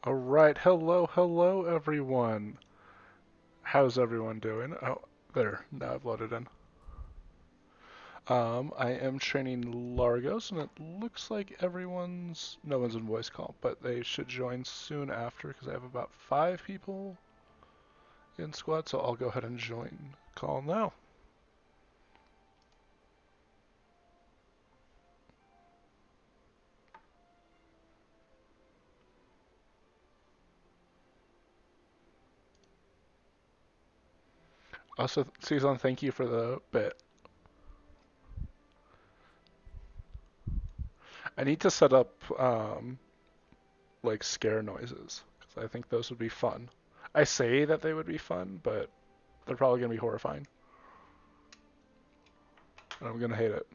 All right, hello everyone. How's everyone doing? Oh, there. Now I've loaded in. I am training Largos, and it looks like no one's in voice call, but they should join soon after because I have about 5 people in squad, so I'll go ahead and join call now. Also, Susan, thank you for the bit. I need to set up like scare noises because I think those would be fun. I say that they would be fun, but they're probably gonna be horrifying, and I'm gonna hate it.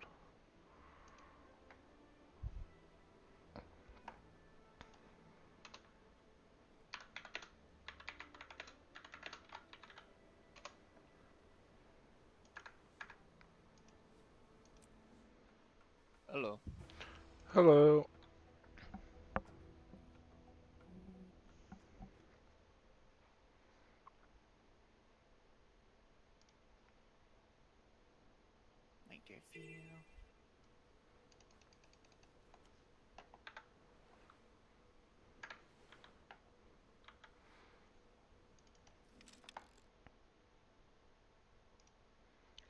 Hello. Hello. Thank you.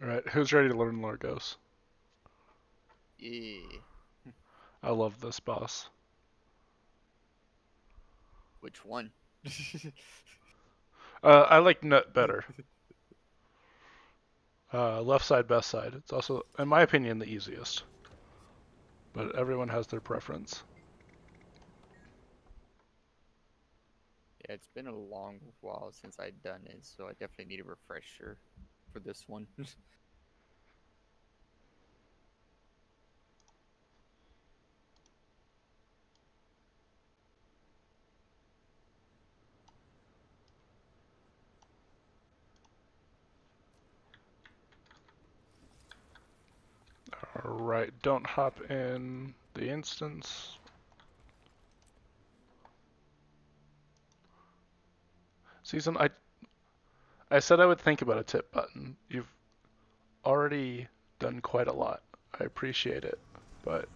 Alright, who's ready to learn Largos? Yeah. I love this boss. Which one? I like Nut better. Left side, best side. It's also, in my opinion, the easiest. But everyone has their preference. Yeah, it's been a long while since I've done it, so I definitely need a refresher for this one. Alright, don't hop in the instance. Season, I said I would think about a tip button. You've already done quite a lot. I appreciate it. But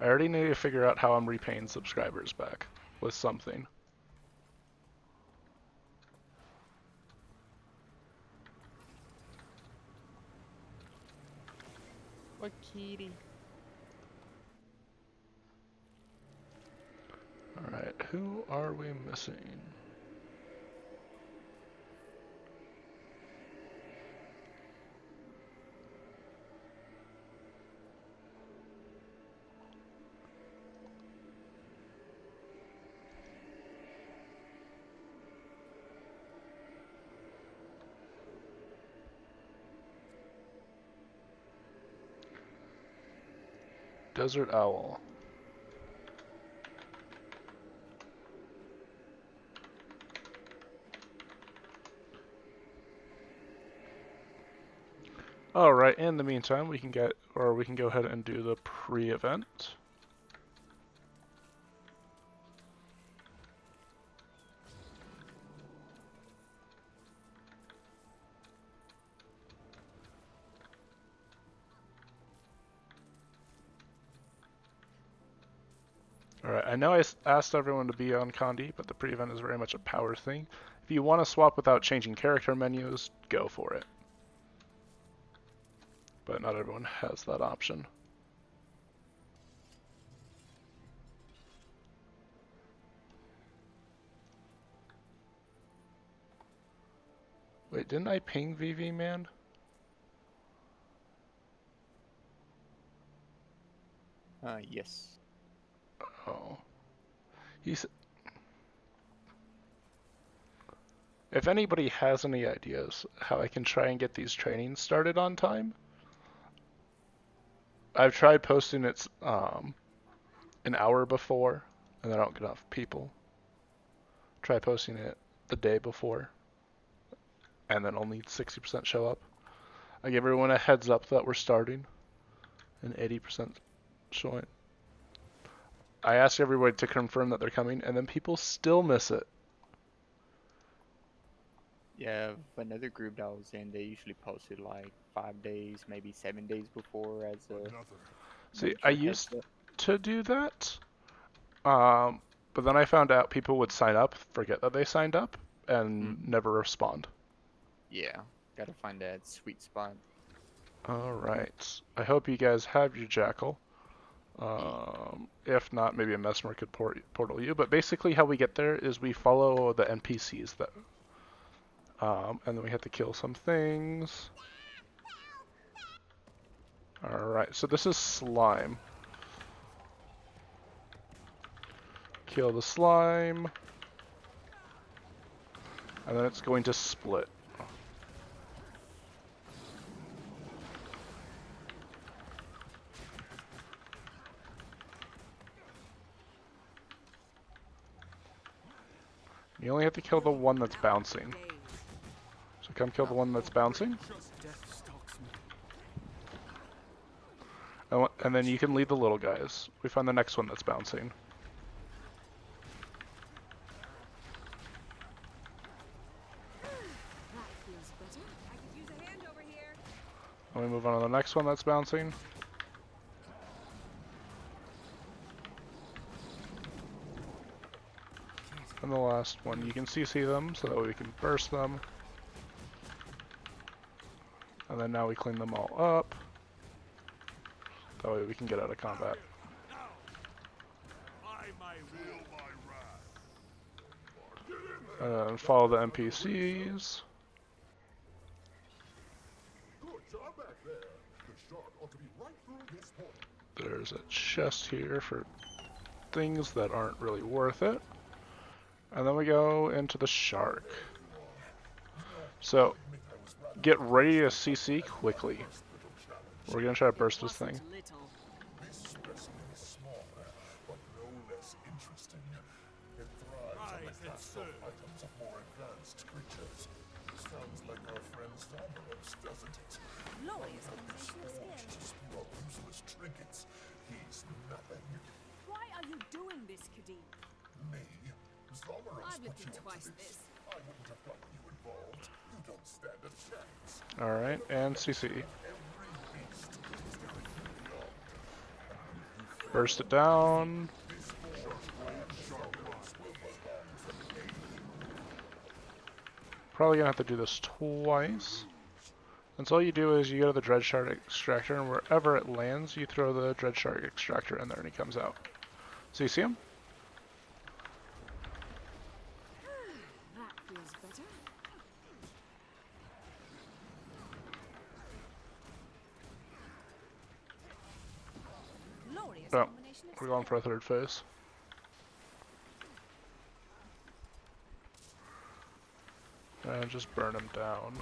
I already need to figure out how I'm repaying subscribers back with something. What kitty? Alright, who are we missing? Desert Owl. Alright, in the meantime, we can go ahead and do the pre-event. Alright, I know I asked everyone to be on Condi, but the pre-event is very much a power thing. If you want to swap without changing character menus, go for it. But not everyone has that option. Wait, didn't I ping VV man? Yes. Oh. He's If anybody has any ideas how I can try and get these trainings started on time, I've tried posting it an hour before, and I don't get enough people. Try posting it the day before, and then only 60% show up. I give everyone a heads up that we're starting. and 80% showing. I asked everybody to confirm that they're coming, and then people still miss it. Yeah, another group that I was in, they usually posted like 5 days, maybe 7 days before as a See, I major heads used up. to do that, but then I found out people would sign up, forget that they signed up, and Hmm. never respond. Yeah, gotta find that sweet spot. Alright. I hope you guys have your jackal. Yeah. If not, maybe a mesmer could portal you. But basically, how we get there is we follow the NPCs that, and then we have to kill some things. Alright, so this is slime. Kill the slime, and then it's going to split. You only have to kill the one that's bouncing. So come kill the Oh, one that's bouncing. And then you can lead the little guys. We find the next one that's bouncing. And we move on to the next one that's bouncing. And the last one, you can CC them, so that way we can burst them. And then now we clean them all up. That way we can get out of combat. And follow the NPCs. There's a chest here for things that aren't really worth it. And then we go into the shark. So, get ready to CC quickly. We're gonna try to burst this thing. Items of more advanced creatures. Sounds like our friend Zomeros, doesn't it? Glorious This combination of forge to skills. spew out useless trinkets. He's nothing. Why are you doing this, Kadim? Me? Zomeros I've put looked you into up to twice this. this. I wouldn't have gotten you involved. You don't stand a chance. Alright, and CC. Every beast is going beyond. Burst it down. This forge and Zomeros will belong to me. Probably gonna have to do this twice. And so all you do is you go to the Dread Shard Extractor, and wherever it lands, you throw the Dread Shard Extractor in there, and he comes out. So you see him? That feels better. Glorious Oh, combination of we're going for a skills. third phase. And just burn him down.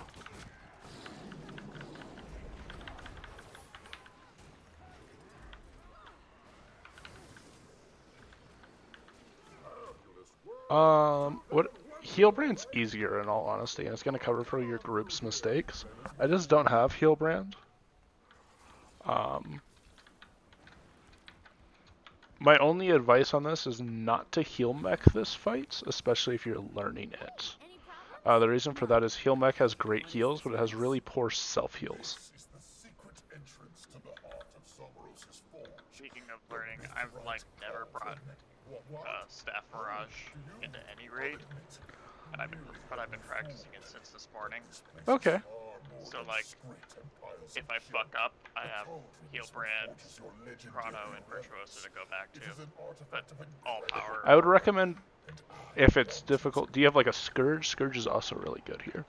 What Healbrand's easier in all honesty, and it's gonna cover for your group's mistakes. I just don't have Healbrand. My only advice on this is not to heal mech this fight, especially if you're learning it. Any problems? The reason for that is heal mech has great heals, but it has really poor self heals. This is the secret entrance to the heart of Zomeros' forge. Speaking of learning, I've like never brought Staff Mirage into any raid, and I've been practicing it since this morning. Okay. So like, if I fuck up, I have Healbrand, Chrono, and Virtuoso to go back to, but all power. I would recommend, if it's difficult, do you have like a Scourge? Scourge is also really good here.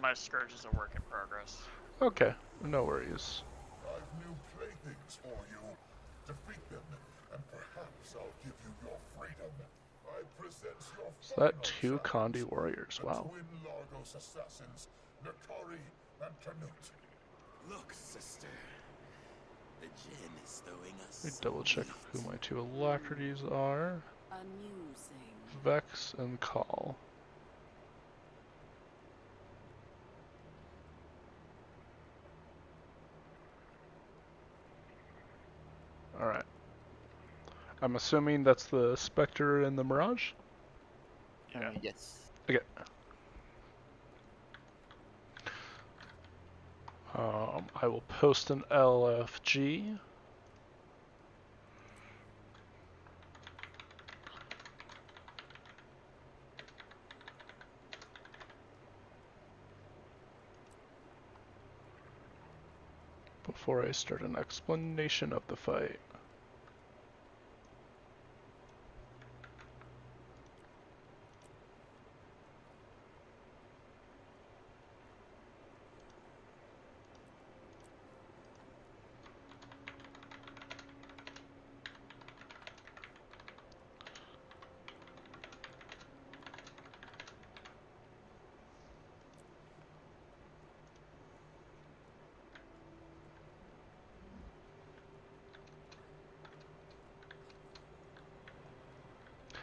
My Scourge is a work in progress. Okay, no worries. I've new playthings for you. Defeat them, and perhaps I'll give you your freedom. I present your Is that final two challenge, Condi warriors? the Wow. twin Largos assassins, Nakari and Canute. Look, sister. The gin is throwing us. Let me double check who my two Alacrities are. Amusing. Vex and Call. I'm assuming that's the Spectre and the Mirage? Yeah. Yes. Okay. I will post an LFG. Before I start an explanation of the fight.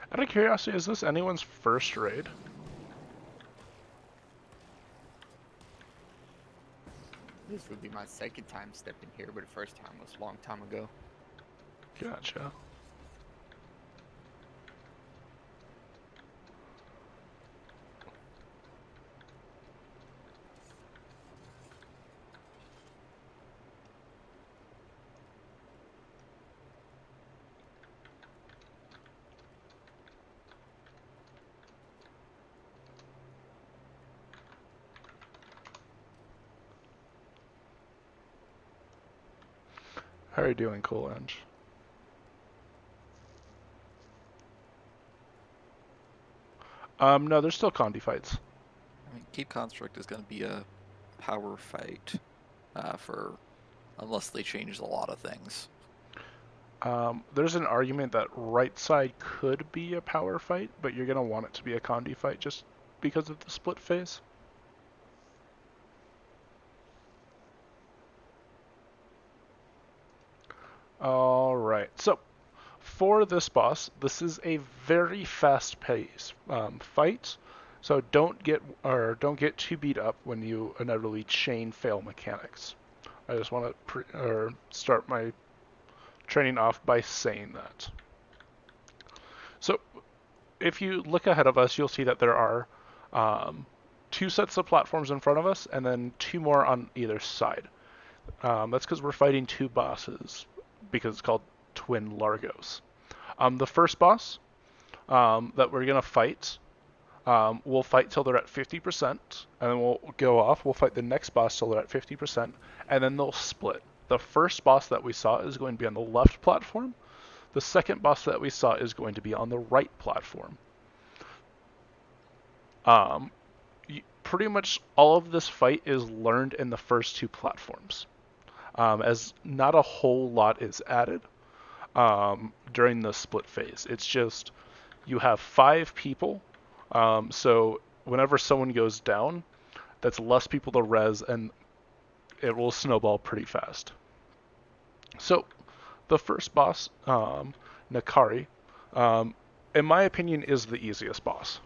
Out of curiosity, is this anyone's first raid? This would be my second time stepping here, but the first time was a long time ago. Gotcha. How are you doing, Cool Eng? No, there's still Condi fights. I mean, Keep Construct is going to be a power fight unless they change a lot of things. There's an argument that right side could be a power fight, but you're going to want it to be a Condi fight just because of the split phase. Alright, so for this boss, this is a very fast paced fight, so don't get too beat up when you inevitably chain fail mechanics. I just want to start my training off by saying that. So if you look ahead of us, you'll see that there are 2 sets of platforms in front of us, and then 2 more on either side. That's because we're fighting 2 bosses, because it's called Twin Largos. The first boss that we're going to fight, we'll fight till they're at 50%, and then we'll go off. We'll fight the next boss till they're at 50%, and then they'll split. The first boss that we saw is going to be on the left platform. The second boss that we saw is going to be on the right platform. Pretty much all of this fight is learned in the first 2 platforms, as not a whole lot is added during the split phase. It's just you have 5 people, so whenever someone goes down, that's less people to res, and it will snowball pretty fast. So the first boss, Nakari, in my opinion, is the easiest boss.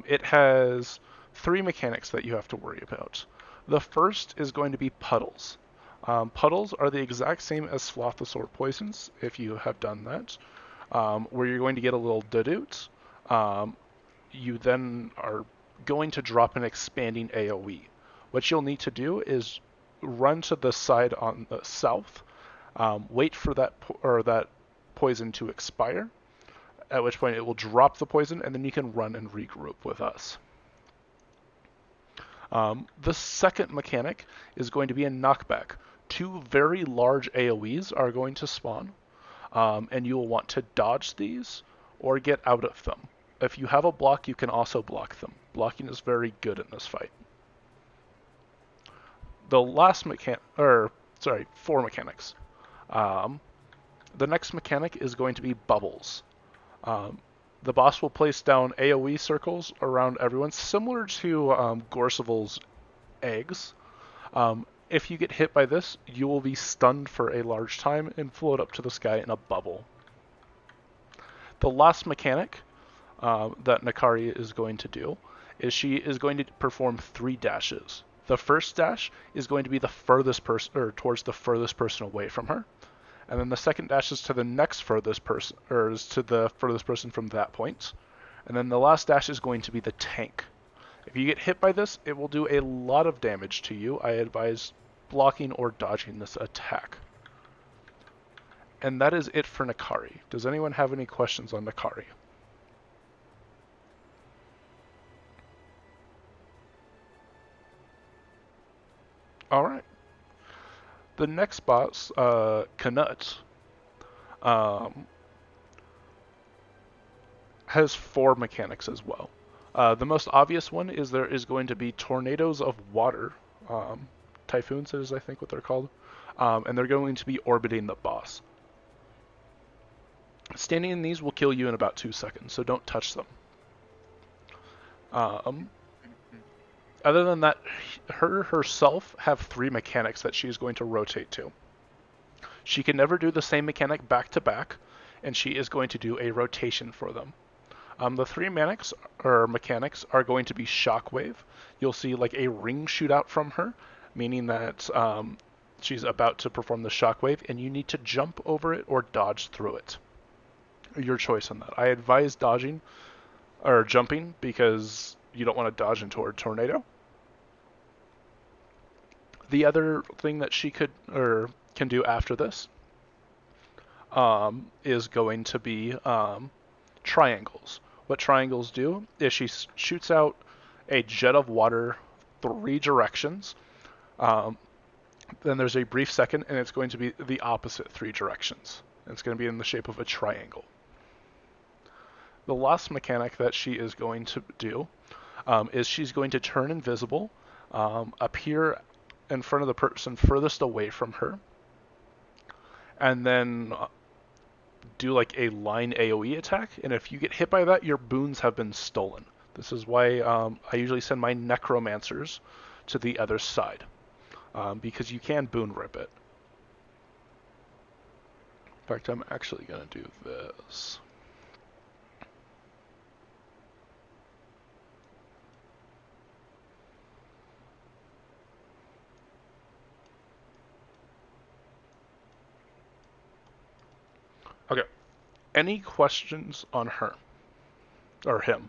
It has 3 mechanics that you have to worry about. The first is going to be puddles. Puddles are the exact same as Slothosaur poisons, if you have done that, where you're going to get a little dodoot. You then are going to drop an expanding AoE. What you'll need to do is run to the side on the south, wait for that poison to expire, at which point it will drop the poison, and then you can run and regroup with us. The second mechanic is going to be a knockback. 2 very large AoEs are going to spawn, and you will want to dodge these or get out of them. If you have a block, you can also block them. Blocking is very good in this fight. The last 4 mechanics. The next mechanic is going to be bubbles. The boss will place down AoE circles around everyone, similar to Gorseval's eggs. If you get hit by this, you will be stunned for a large time and float up to the sky in a bubble. The last mechanic that Nakari is going to do is she is going to perform 3 dashes. The first dash is going to be the furthest person, or towards the furthest person away from her, and then the second dash is to the next furthest person, or is to the furthest person from that point. And then the last dash is going to be the tank. If you get hit by this, it will do a lot of damage to you. I advise blocking or dodging this attack. And that is it for Nakari. Does anyone have any questions on Nakari? Alright. The next boss, Knut, has 4 mechanics as well. The most obvious one is there is going to be tornadoes of water. Typhoons is, I think, what they're called. And they're going to be orbiting the boss. Standing in these will kill you in about 2 seconds, so don't touch them. Other than that, her herself have 3 mechanics that she's going to rotate to. She can never do the same mechanic back to back, and she is going to do a rotation for them. The 3 mechanics are going to be Shockwave. You'll see like a ring shoot out from her, meaning that she's about to perform the Shockwave, and you need to jump over it or dodge through it. Your choice on that. I advise dodging or jumping because you don't want to dodge into a tornado. The other thing that she could or can do after this is going to be triangles. What triangles do is she shoots out a jet of water 3 directions. Then there's a brief second, and it's going to be the opposite 3 directions. It's going to be in the shape of a triangle. The last mechanic that she is going to do is she's going to turn invisible, appear in front of the person furthest away from her, and then do like a line AoE attack. And if you get hit by that, your boons have been stolen. This is why I usually send my necromancers to the other side, because you can boon rip it. In fact, I'm actually going to do this. Okay. Any questions on her? Or him?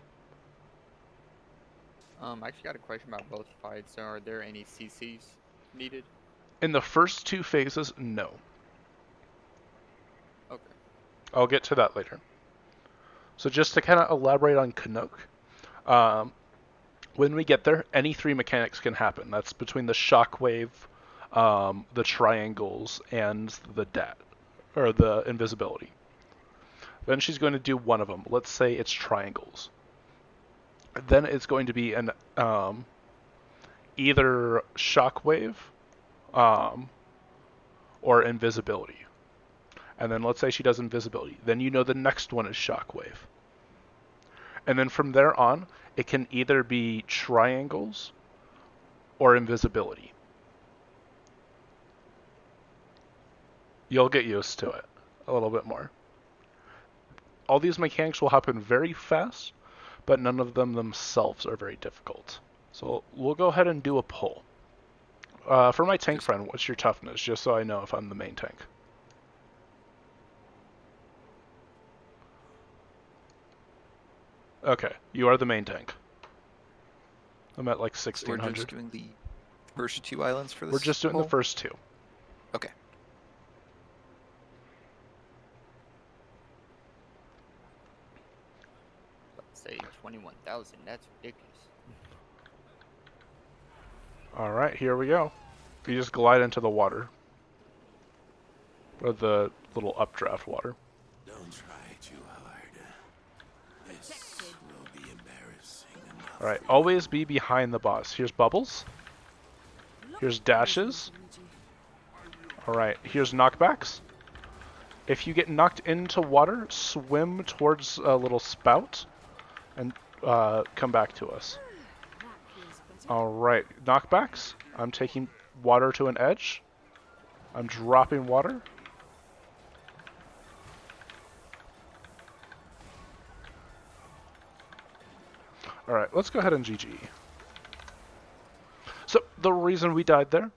I actually got a question about both fights. Are there any CCs needed? In the first 2 phases, no. Okay. I'll get to that later. So just to kind of elaborate on Canuck, when we get there, any 3 mechanics can happen. That's between the shockwave, the triangles, and the invisibility. Then she's going to do one of them. Let's say it's triangles. Then it's going to be an either shockwave or invisibility. And then let's say she does invisibility. Then you know the next one is shockwave. And then from there on, it can either be triangles or invisibility. You'll get used to it a little bit more. All these mechanics will happen very fast, but none of them themselves are very difficult. So we'll go ahead and do a pull. For my tank friend, what's your toughness? Just so I know if I'm the main tank. Okay, you are the main tank. I'm at like 1600. So we're just doing the first 2 islands for this? We're just doing pull? the first 2. Okay. Let's say 21,000. That's ridiculous. Alright, here we go. You just glide into the water. Or the little updraft water. Don't try too hard. This will be embarrassing enough. Alright, always be behind the boss. Here's bubbles. Here's dashes. Alright, here's knockbacks. If you get knocked into water, swim towards a little spout and come back to us. Alright, knockbacks. I'm taking water to an edge. I'm dropping water. Alright, let's go ahead and GG. So, the reason we died there,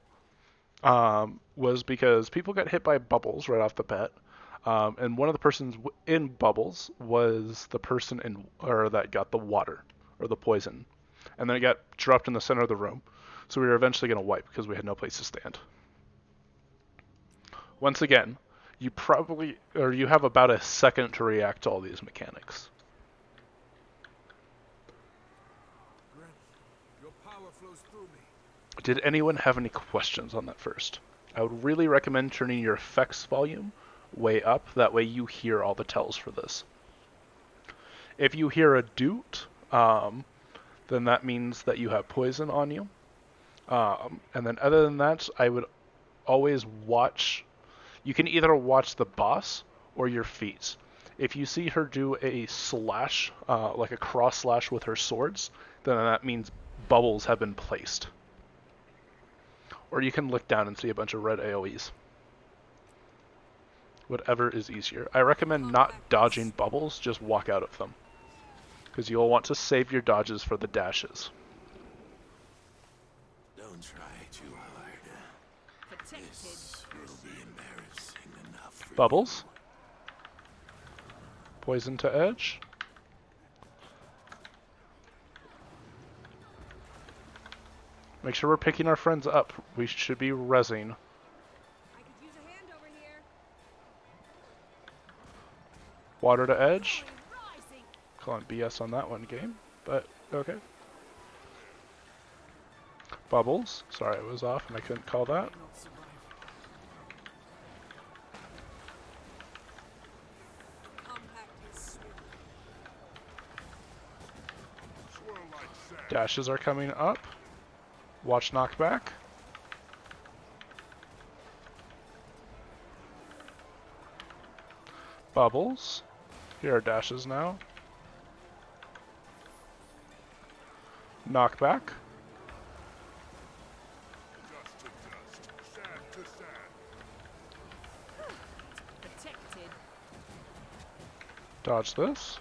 was because people got hit by bubbles right off the bat. And one of the persons in bubbles was the person that got the water or the poison, and then it got dropped in the center of the room. So we were eventually going to wipe because we had no place to stand. Once again, you have about a second to react to all these mechanics. Your power flows through me. Did anyone have any questions on that first? I would really recommend turning your effects volume way up. That way you hear all the tells for this. If you hear a doot, then that means that you have poison on you. And then other than that, I would always watch. You can either watch the boss or your feet. If you see her do a slash, like a cross slash with her swords, then that means bubbles have been placed. Or you can look down and see a bunch of red AoEs. Whatever is easier. I recommend not dodging bubbles, just walk out of them. Because you'll want to save your dodges for the dashes. Don't try too hard. This will be embarrassing enough for Bubbles. Poison to edge. Make sure we're picking our friends up. We should be rezzing. I could use a hand over here. Water to edge. Rising. Calling BS on that one game, but okay. Bubbles. Sorry, I was off and I couldn't call that. Compact is swift. Swirl like sand. Dashes are coming up. Watch knockback. Bubbles. Here are dashes now. Knockback. Dust to dust. Sand to sand. Protected. Dodge this.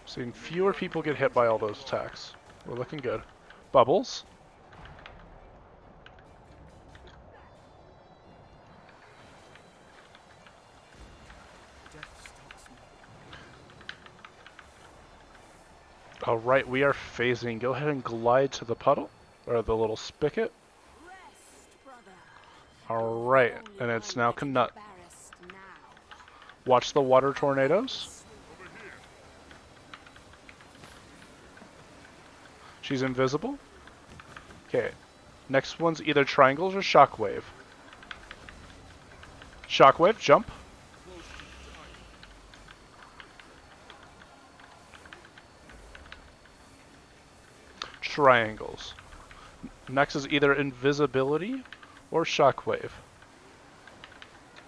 Seeing fewer people get hit by all those attacks. We're looking good. Bubbles. Alright, we are phasing. Go ahead and glide to the puddle, or the little spigot. Rest, brother. Alright, and it's now Knut. Watch the water tornadoes. She's invisible. Okay, next one's either triangles or shockwave. Shockwave, jump. Triangles. Next is either invisibility or shockwave.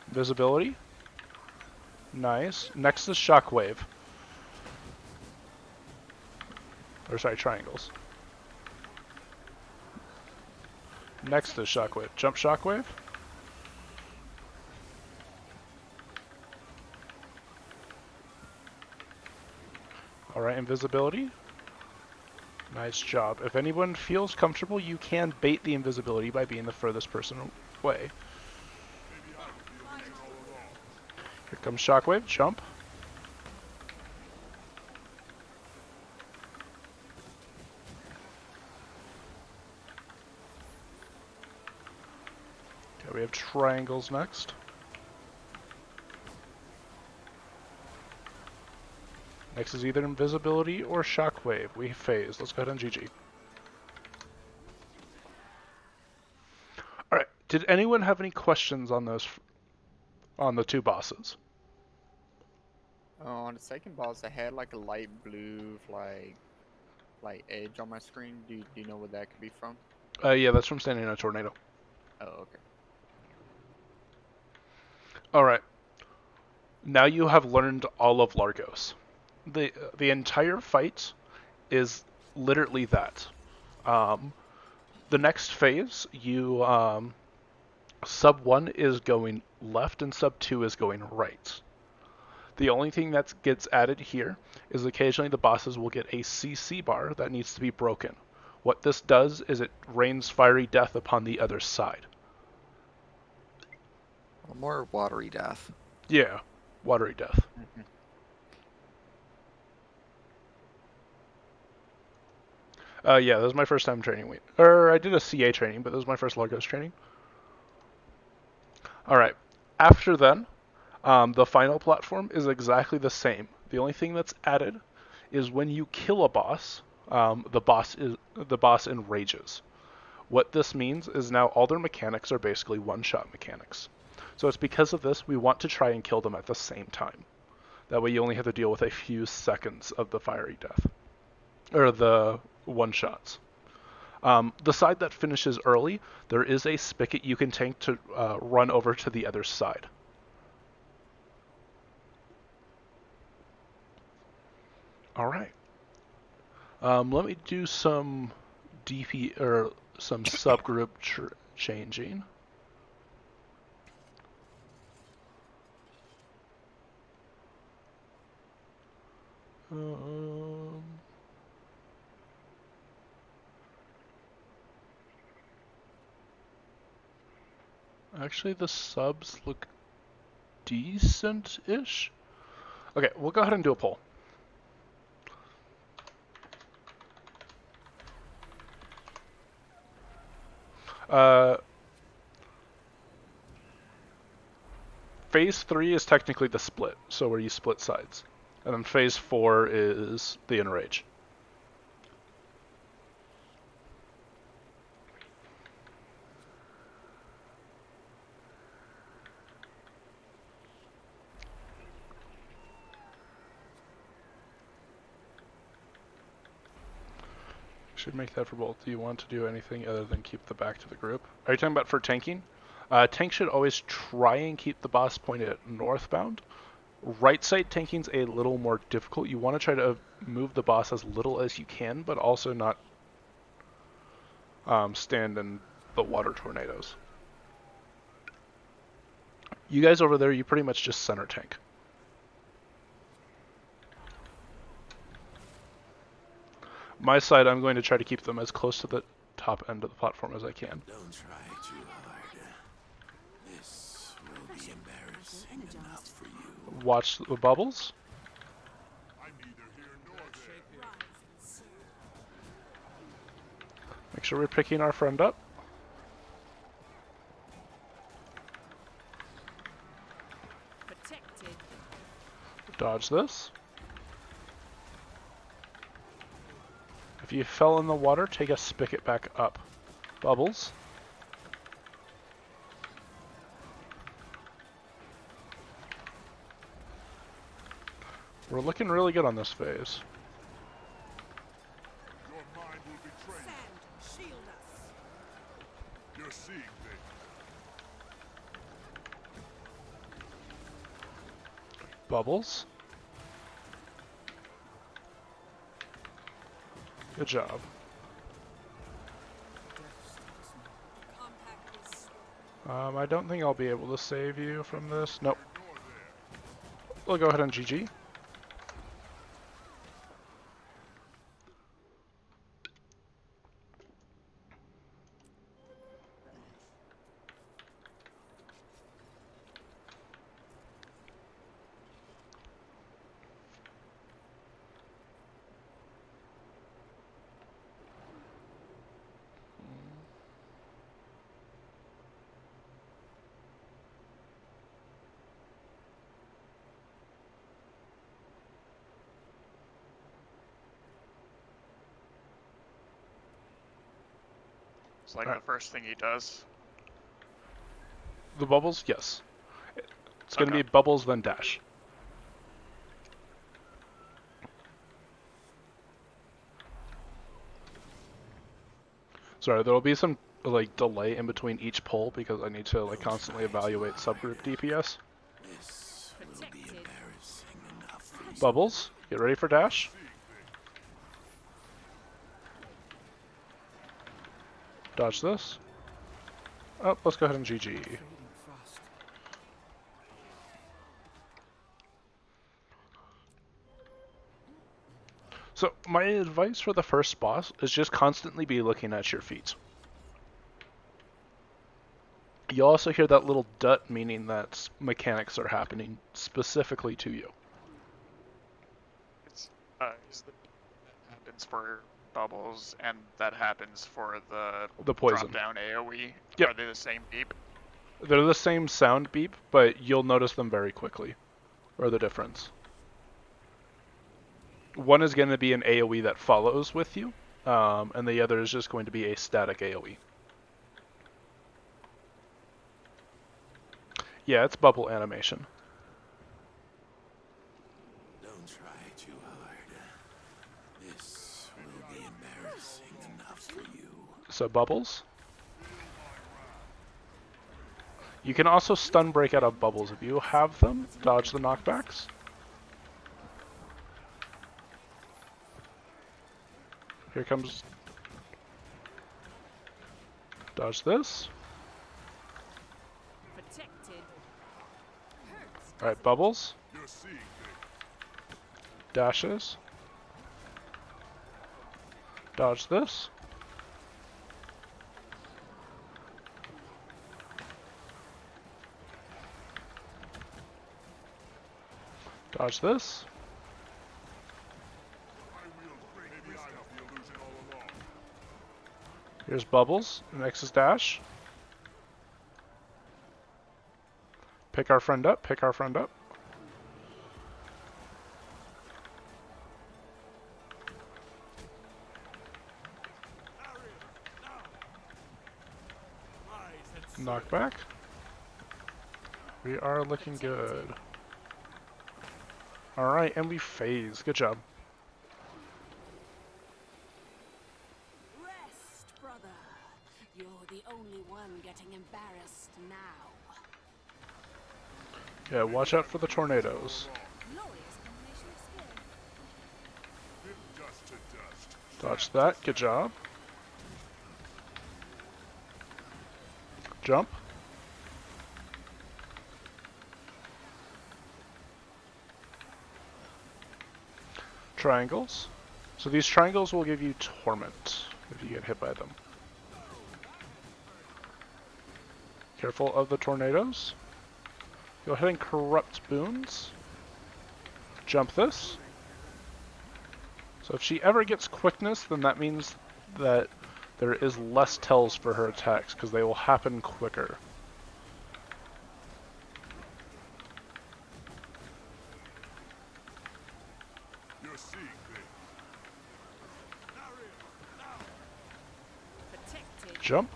Invisibility. Nice. Next is shockwave. Or sorry, triangles. Next is shockwave. Jump shockwave. Alright, invisibility. Nice job. If anyone feels comfortable, you can bait the invisibility by being the furthest person away. Here comes shockwave. Jump. Okay, we have triangles next. Next is either invisibility or shockwave. We phase. Let's go ahead and GG. Alright, did anyone have any questions on those, on the two bosses? On the second boss, I had like a light blue, like edge on my screen. Do you know what that could be from? Yeah, that's from standing in a tornado. Oh, okay. Alright. Now you have learned all of Largos. The entire fight is literally that. The next phase, you sub 1 is going left and sub 2 is going right. The only thing that gets added here is occasionally the bosses will get a CC bar that needs to be broken. What this does is it rains fiery death upon the other side. Well, more watery death. Yeah, watery death. Mhm. Yeah, that was my first time training. Or I did a CA training, but that was my first Largos training. Alright, after then, the final platform is exactly the same. The only thing that's added is when you kill a boss, the boss enrages. What this means is now all their mechanics are basically one-shot mechanics. So it's because of this we want to try and kill them at the same time. That way you only have to deal with a few seconds of the fiery death. Or the one-shots. The side that finishes early, there is a spigot you can tank to run over to the other side. Alright. Let me do some DP or some subgroup changing. Actually, the subs look decent-ish. Okay, we'll go ahead and do a poll. Phase 3 is technically the split, so where you split sides. And then Phase 4 is the enrage. Should make that for both. Do you want to do anything other than keep the back to the group? Are you talking about for tanking? Tank should always try and keep the boss pointed at northbound. Right side tanking's a little more difficult. You want to try to move the boss as little as you can, but also not stand in the water tornadoes. You guys over there, you pretty much just center tank. My side, I'm going to try to keep them as close to the top end of the platform as I can. Don't try too hard. This will be embarrassing enough for you. Watch the bubbles. Make sure we're picking our friend up. Protected. Dodge this. If you fell in the water, take a spigot back up. Bubbles. We're looking really good on this phase. Your mind will betray you. Sand, shield us. You're seeing things. Bubbles. Good job. Compact is strong. I don't think I'll be able to save you from this. Nope. We'll go ahead and GG. It's like Alright. the first thing he does. The bubbles, yes. It's going to Okay. be bubbles, then dash. Sorry, there will be some like delay in between each pull because I need to like constantly evaluate subgroup DPS. This will be Protected. embarrassing enough for you. Bubbles, get ready for dash. Dodge this. Oh, let's go ahead and GG. So my advice for the first boss is just constantly be looking at your feet. You also hear that little dut, meaning that mechanics are happening specifically to you. It's is that happens for bubbles, and that happens for the The poison. drop down AOE. Yep. Are they the same beep? They're the same sound beep, but you'll notice them very quickly, or the difference. One is going to be an AoE that follows with you, and the other is just going to be a static AoE. Yeah, it's bubble animation. Don't try too hard. This will be embarrassing enough for you. So bubbles. You can also stun break out of bubbles if you have them. Dodge the knockbacks. Here comes... Dodge this. Protected. Hurts. Alright, bubbles. You're seeing things. Dashes. Dodge this. Dodge this. Maybe I was the illusion all along. Here's bubbles. Next is dash. Pick our friend up. Pick our friend up. Knockback. We are looking good. Alright, and we phase. Good job. Rest, brother. You're the only one getting embarrassed now. Yeah, watch out for the tornadoes. Glorious combination of skill. Bit dust to dust. Dodge that. Good job. Jump. Triangles. So these triangles will give you torment if you get hit by them. Careful of the tornadoes. Go ahead and corrupt boons. Jump this. So if she ever gets quickness, then that means that there is less tells for her attacks, because they will happen quicker. You're seeing things. Protected. Jump.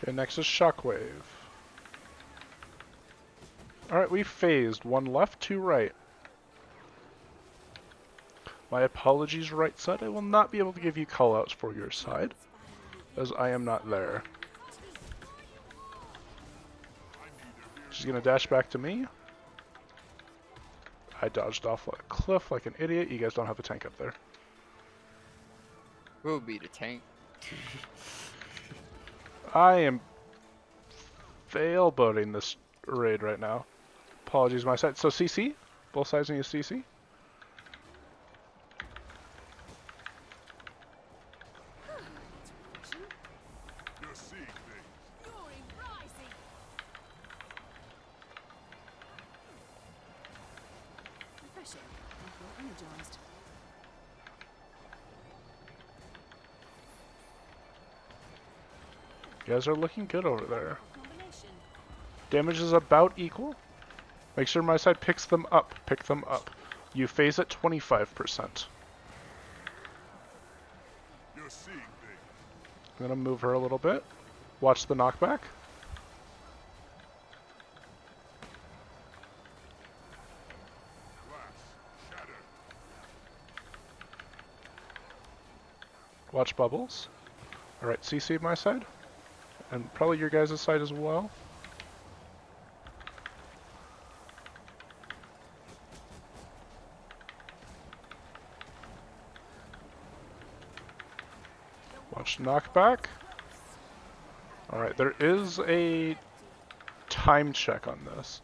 Okay, next is Shockwave. Alright, we phased. One left, two right. My apologies, right side. I will not be able to give you callouts for your side, as I am not there. She's gonna dash back to me. I dodged off like a cliff like an idiot. You guys don't have a tank up there. Who will be the tank? I am fail boating this raid right now. Apologies my side. So CC? Both sides need a CC? You're seeing things. Glory rising. Refreshing. I feel energized. You guys are looking good over there. Combination. Damage is about equal. Make sure my side picks them up. Pick them up. You phase at 25%. You're seeing things. I'm gonna move her a little bit. Watch the knockback. Glass. Shatter. Watch bubbles. Alright, CC my side. And probably your guys' side as well. Watch knockback. Alright, there is a time check on this.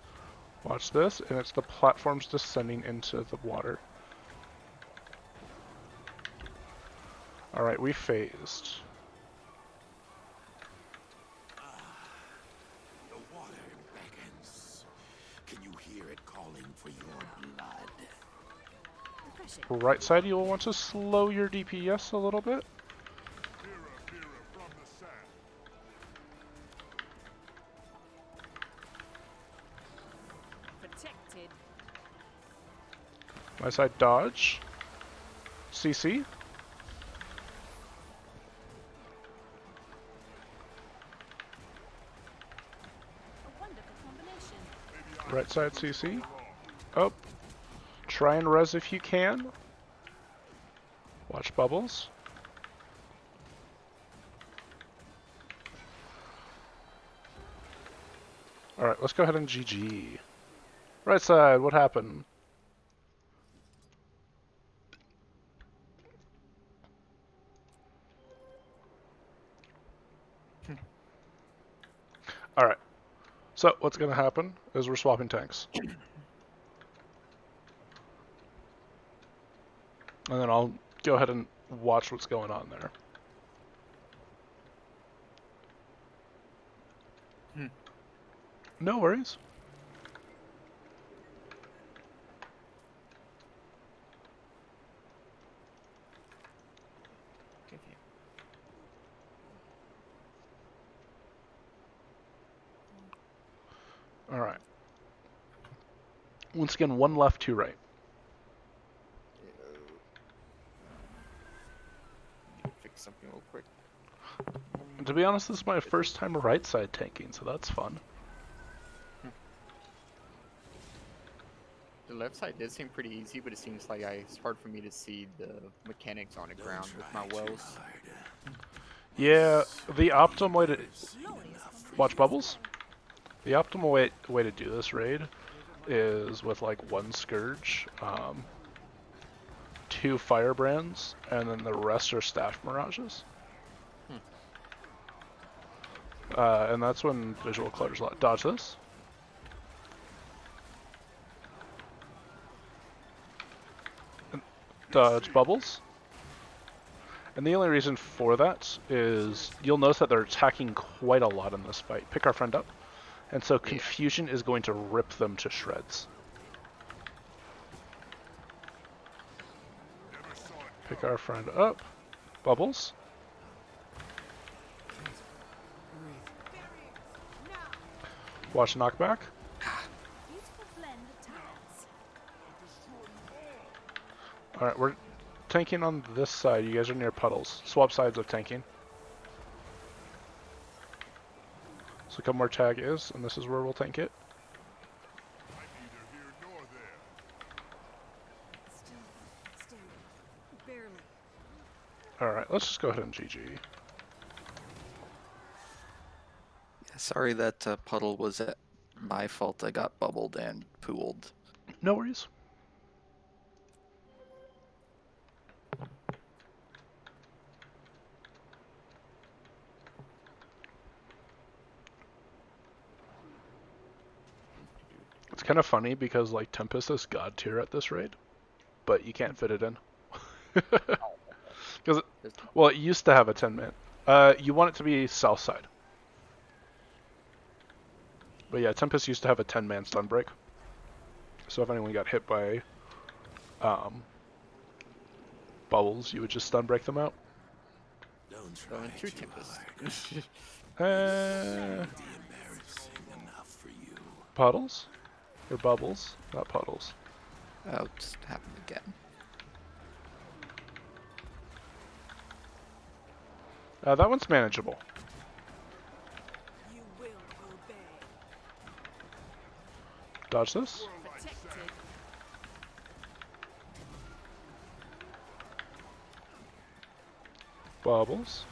Watch this, and it's the platforms descending into the water. Alright, we phased. The water beckons. Can you hear it calling for your blood? Refreshing. Right side, you will want to slow your DPS a little bit. From the sand. Protected. My side, dodge. CC. A wonderful combination. Right side, CC. Up. Try and res if you can. Watch bubbles. Alright, let's go ahead and GG. Right side, what happened? Alright, so what's going to happen is we're swapping tanks. And then I'll go ahead and watch what's going on there. No worries. Okay. Alright. Once again, one left, two right. Fix something real quick. And to be honest, this is my first time right side tanking, so that's fun. The left side did seem pretty easy, but it seems like it's hard for me to see the mechanics on the ground with my wells. Yeah, the optimal way to... Glorious Watch bubbles? The optimal way to do this raid is with like one Scourge, 2 Firebrands, and then the rest are Staff Mirages. And that's when visual clutters a lot. Dodge this. And dodge bubbles. And the only reason for that is you'll notice that they're attacking quite a lot in this fight. Pick our friend up. And so confusion is going to rip them to shreds. Pick our friend up. Bubbles. Watch knockback. beautiful blend of talents. Alright, we're tanking on this side. You guys are near puddles. Swap sides of tanking. So come where tag is, and this is where we'll tank it. Still, barely. Alright, let's just go ahead and GG. Yeah, sorry that puddle was my fault. I got bubbled and pooled. No worries. It's kind of funny because like Tempest is god tier at this raid, but you can't fit it in. Because well, it used to have a 10-man. You want it to be south side. But yeah, Tempest used to have a 10-man stun break. So if anyone got hit by bubbles, you would just stun break them out. Don't Well, try then two too Tempest. hard. Be embarrassing enough for you. Puddles? Or bubbles? Not puddles. Oh, it just happened again. That one's manageable. You will obey. Dodge this. Protected. Bubbles.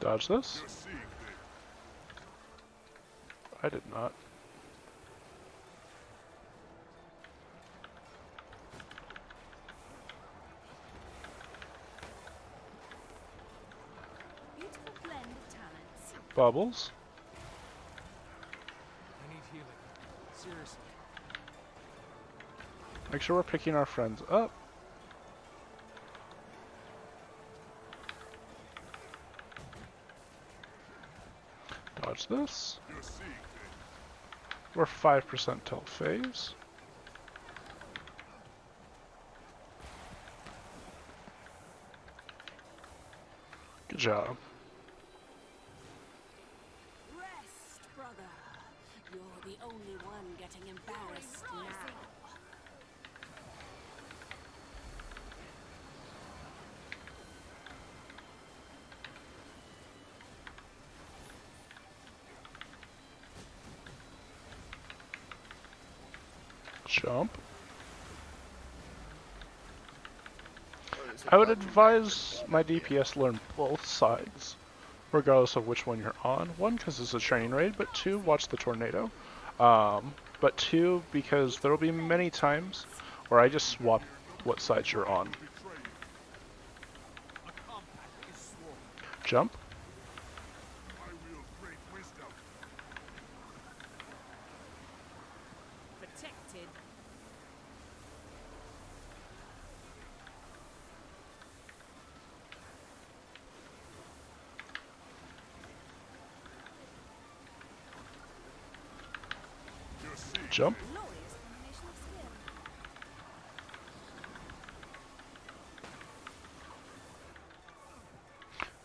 Dodge this. I did not. Bubbles. I need healing. Seriously. Make sure we're picking our friends up. Dodge this. You see, We're 5% till phase. Good job. Rest, brother. You're the only one getting embarrassed now. Jump. Oh, there's a I would dodge advise around my there. DPS learn both sides, regardless of which one you're on. One, because it's a training raid, but two, watch the tornado. But two, because there will be many times where I just swap what side you're on. betray you. A compact is sworn. Jump. I wield great wisdom. Protected. You see, Jump. Glorious combination of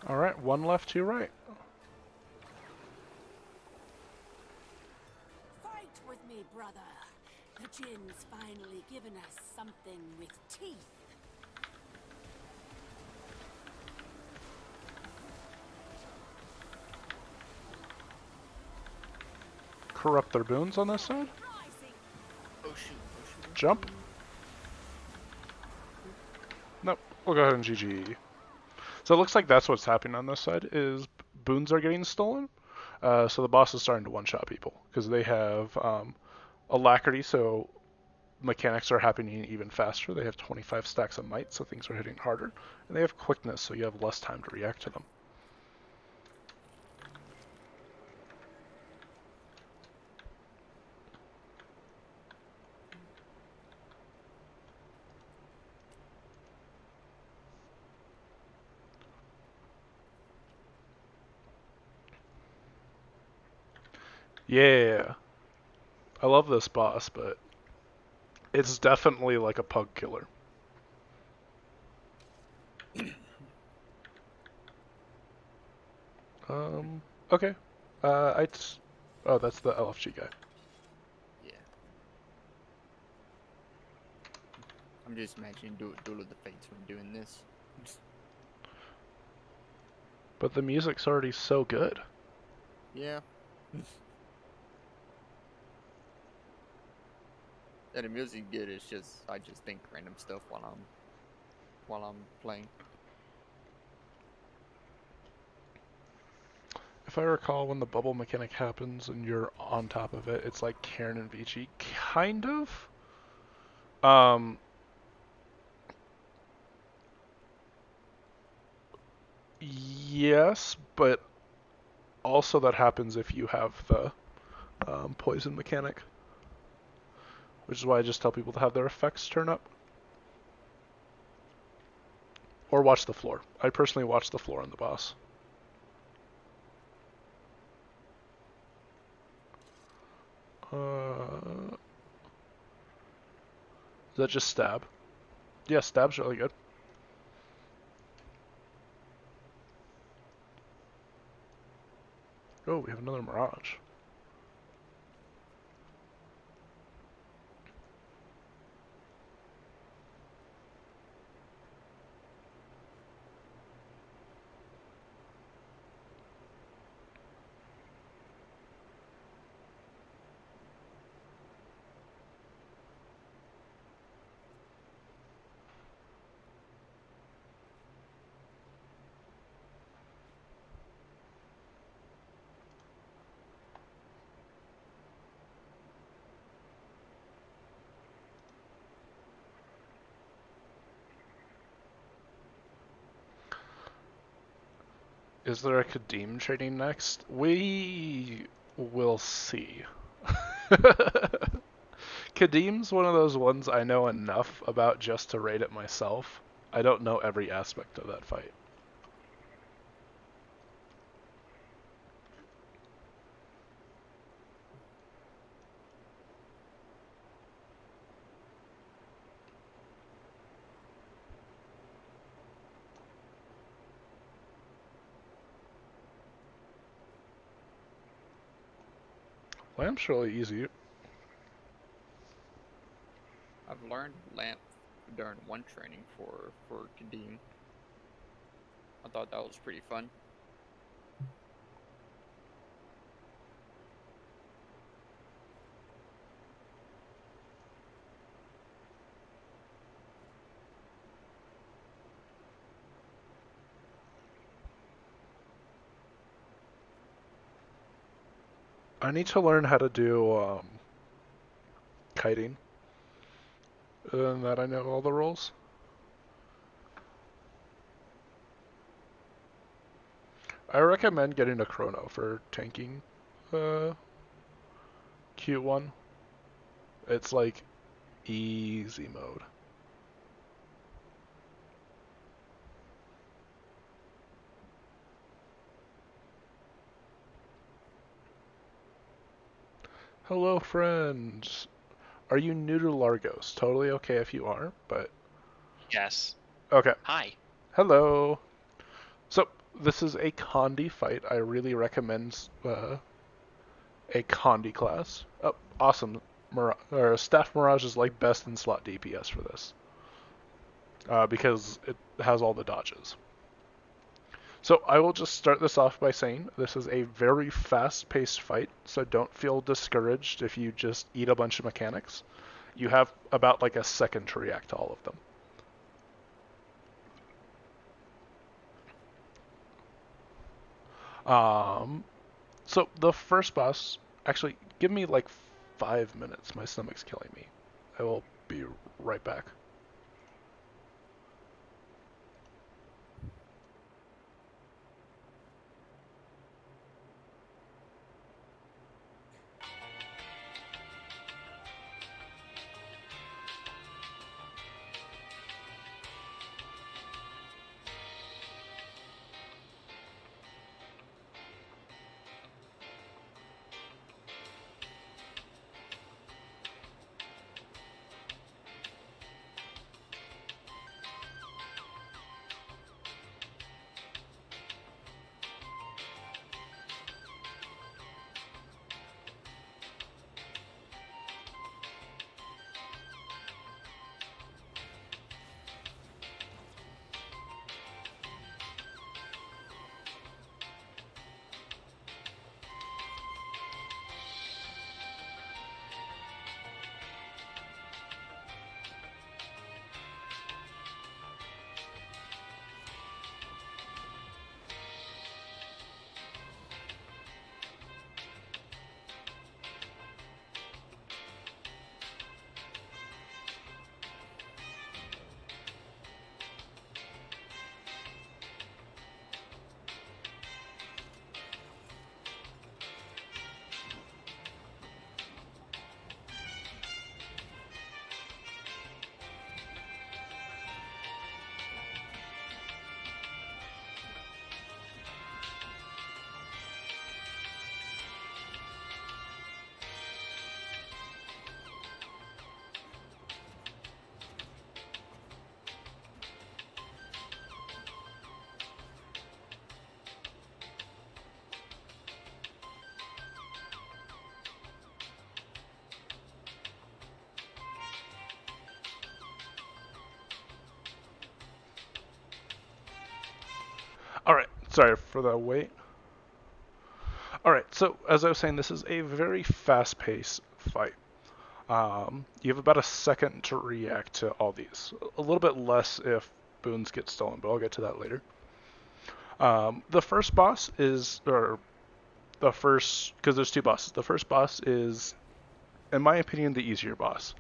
skill. Alright, one left, two right. Fight with me, brother. The Jinn's finally given us something with teeth. Corrupt their boons on this side. Rising. Oh shoot, oh shoot. Jump. Nope. We'll go ahead and GG. So it looks like that's what's happening on this side, is boons are getting stolen. So the boss is starting to one-shot people, because they have alacrity, so mechanics are happening even faster. They have 25 stacks of might, so things are hitting harder. And they have quickness, so you have less time to react to them. Yeah. I love this boss, but it's definitely like a pug killer. Okay. Oh, that's the LFG guy. Yeah. I'm just imagining Duel of the Fates when doing this. But the music's already so good. Yeah. And the music good. It's just I just think random stuff while I'm playing. If I recall, when the bubble mechanic happens and you're on top of it, it's like Karen and Vici, kind of. Yes, but also that happens if you have the poison mechanic, which is why I just tell people to have their effects turn up. Or watch the floor. I personally watch the floor on the boss. Is that just stab? Yeah, stab's really good. Oh, we have another Mirage. Is there a Kadim training next? We will see. Kadim's one of those ones I know enough about just to rate it myself. I don't know every aspect of that fight. Lamp's really easy. I've learned lamp during one training for Kadim. I thought that was pretty fun. I need to learn how to do kiting. Other than that, I know all the rules. I recommend getting a chrono for tanking Q1. It's like easy mode. Hello, friends. Are you new to Largos? Totally okay if you are, but Yes. okay. Hi. Hello. So this is a Condi fight. I really recommend a Condi class. Oh, awesome. Staff Mirage is like best in slot DPS for this because it has all the dodges. So I will just start this off by saying this is a very fast-paced fight, so don't feel discouraged if you just eat a bunch of mechanics. You have about like a second to react to all of them. So the first boss, actually, give me like 5 minutes. My stomach's killing me. I will be right back. Alright, sorry for the wait. Alright, so as I was saying, this is a very fast-paced fight. You have about a second to react to all these. A little bit less if boons get stolen, but I'll get to that later. The first boss is, because there's two bosses. The first boss is, in my opinion, the easier boss,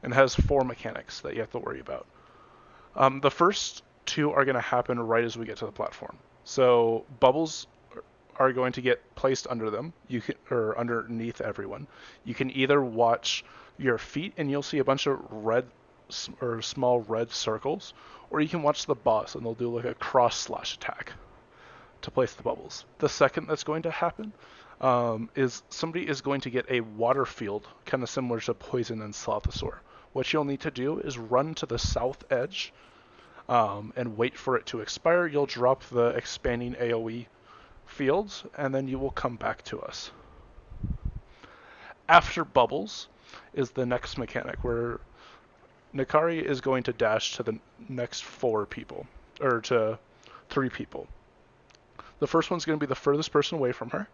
and has 4 mechanics that you have to worry about. The first 2 are going to happen right as we get to the platform. So bubbles are going to get placed under them. You can, or underneath everyone. You can either watch your feet and you'll see a bunch of red or small red circles, or you can watch the boss and they'll do like a cross slash attack to place the bubbles. The second that's going to happen is somebody is going to get a water field, kind of similar to Poison and Slothosaur. What you'll need to do is run to the south edge and wait for it to expire. You'll drop the expanding AoE fields, and then you will come back to us. After bubbles is the next mechanic, where Nakari is going to dash to the next 4 people, or to 3 people. The first one's going to be the furthest person away from her.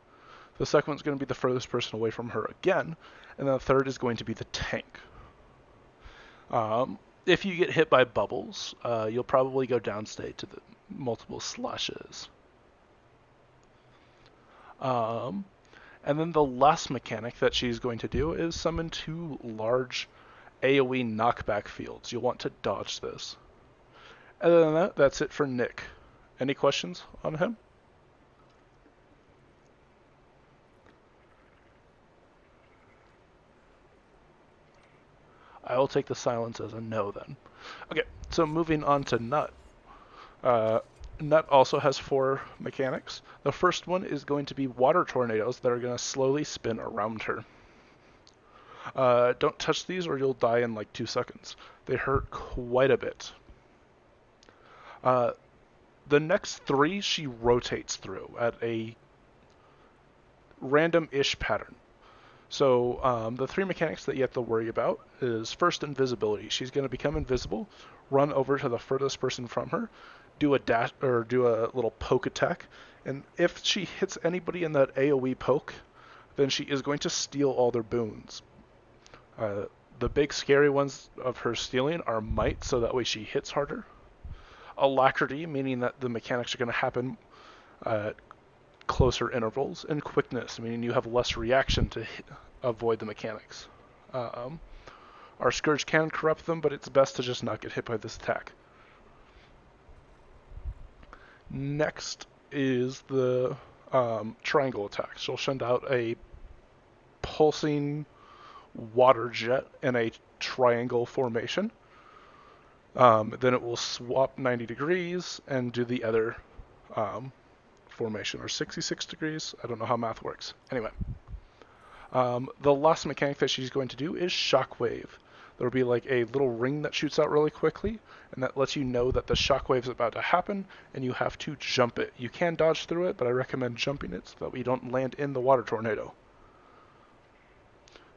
The second one's going to be the furthest person away from her again. And then the third is going to be the tank. If you get hit by bubbles, you'll probably go downstate to the multiple slashes. And then the last mechanic that she's going to do is summon 2 large AoE knockback fields. You'll want to dodge this. Other than that, that's it for Nick. Any questions on him? I will take the silence as a no then. Okay, so moving on to Nut. Nut also has 4 mechanics. The first one is going to be water tornadoes that are going to slowly spin around her. Don't touch these or you'll die in like 2 seconds. They hurt quite a bit. The next 3 she rotates through at a random-ish pattern. So the 3 mechanics that you have to worry about is first invisibility. She's going to become invisible, run over to the furthest person from her, do a dash or do a little poke attack, and if she hits anybody in that AoE poke, then she is going to steal all their boons. The big scary ones of her stealing are might, so that way she hits harder. Alacrity, meaning that the mechanics are going to happen at closer intervals, and quickness, meaning you have less reaction to avoid the mechanics. Our Scourge can corrupt them, but it's best to just not get hit by this attack. Next is the triangle attack. She'll send out a pulsing water jet in a triangle formation. Then it will swap 90 degrees and do the other formation, or 66 degrees. I don't know how math works. Anyway, the last mechanic that she's going to do is Shockwave. There'll be like a little ring that shoots out really quickly, and that lets you know that the shockwave is about to happen, and you have to jump it. You can dodge through it, but I recommend jumping it so that we don't land in the water tornado.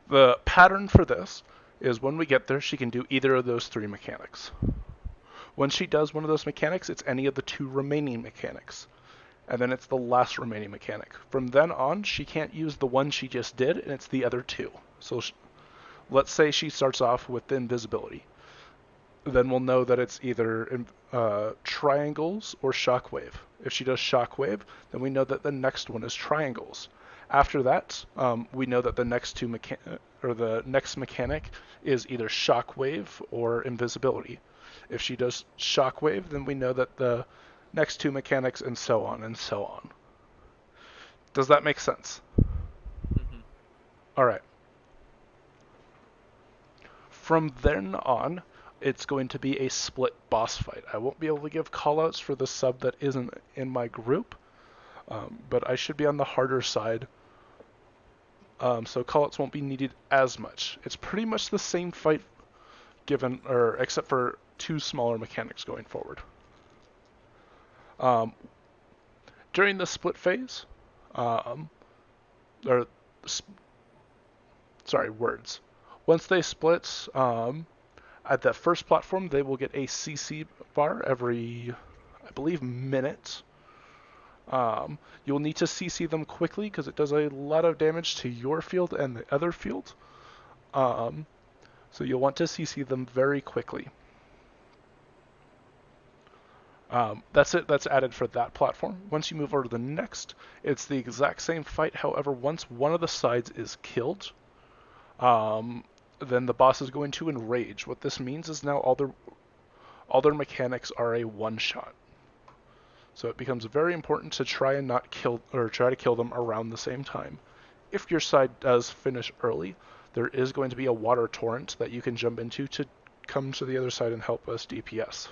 The pattern for this is when we get there, she can do either of those 3 mechanics. When she does one of those mechanics, it's any of the 2 remaining mechanics. And then it's the last remaining mechanic. From then on, she can't use the one she just did, and it's the other 2. So let's say she starts off with the invisibility. Then we'll know that it's either triangles or shockwave. If she does shockwave, then we know that the next one is triangles. After that, we know that the next next mechanic is either shockwave or invisibility. If she does shockwave, then we know that the next 2 mechanics, and so on and so on. Does that make sense? Mm-hmm. All right. From then on, it's going to be a split boss fight. I won't be able to give callouts for the sub that isn't in my group, but I should be on the harder side, so callouts won't be needed as much. It's pretty much the same fight, except for 2 smaller mechanics going forward. During the split phase, words. Once they split, at that first platform, they will get a CC bar every, I believe, minute. You'll need to CC them quickly because it does a lot of damage to your field and the other field. So you'll want to CC them very quickly. That's it. That's added for that platform. Once you move over to the next, it's the exact same fight. However, once one of the sides is killed, then the boss is going to enrage. What this means is now all their mechanics are a one-shot. So it becomes very important to try and not kill, or try to kill them around the same time. If your side does finish early, there is going to be a water torrent that you can jump into to come to the other side and help us DPS.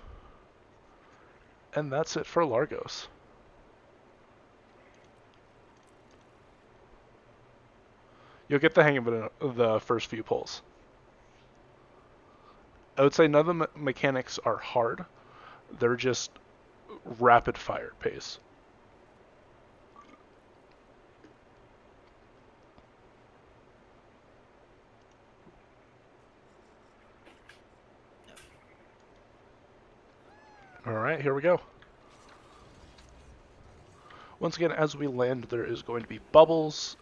And that's it for Largos. You'll get the hang of it in the first few pulls. I would say none of the mechanics are hard. They're just rapid fire pace. Alright, here we go. Once again, as we land, there is going to be bubbles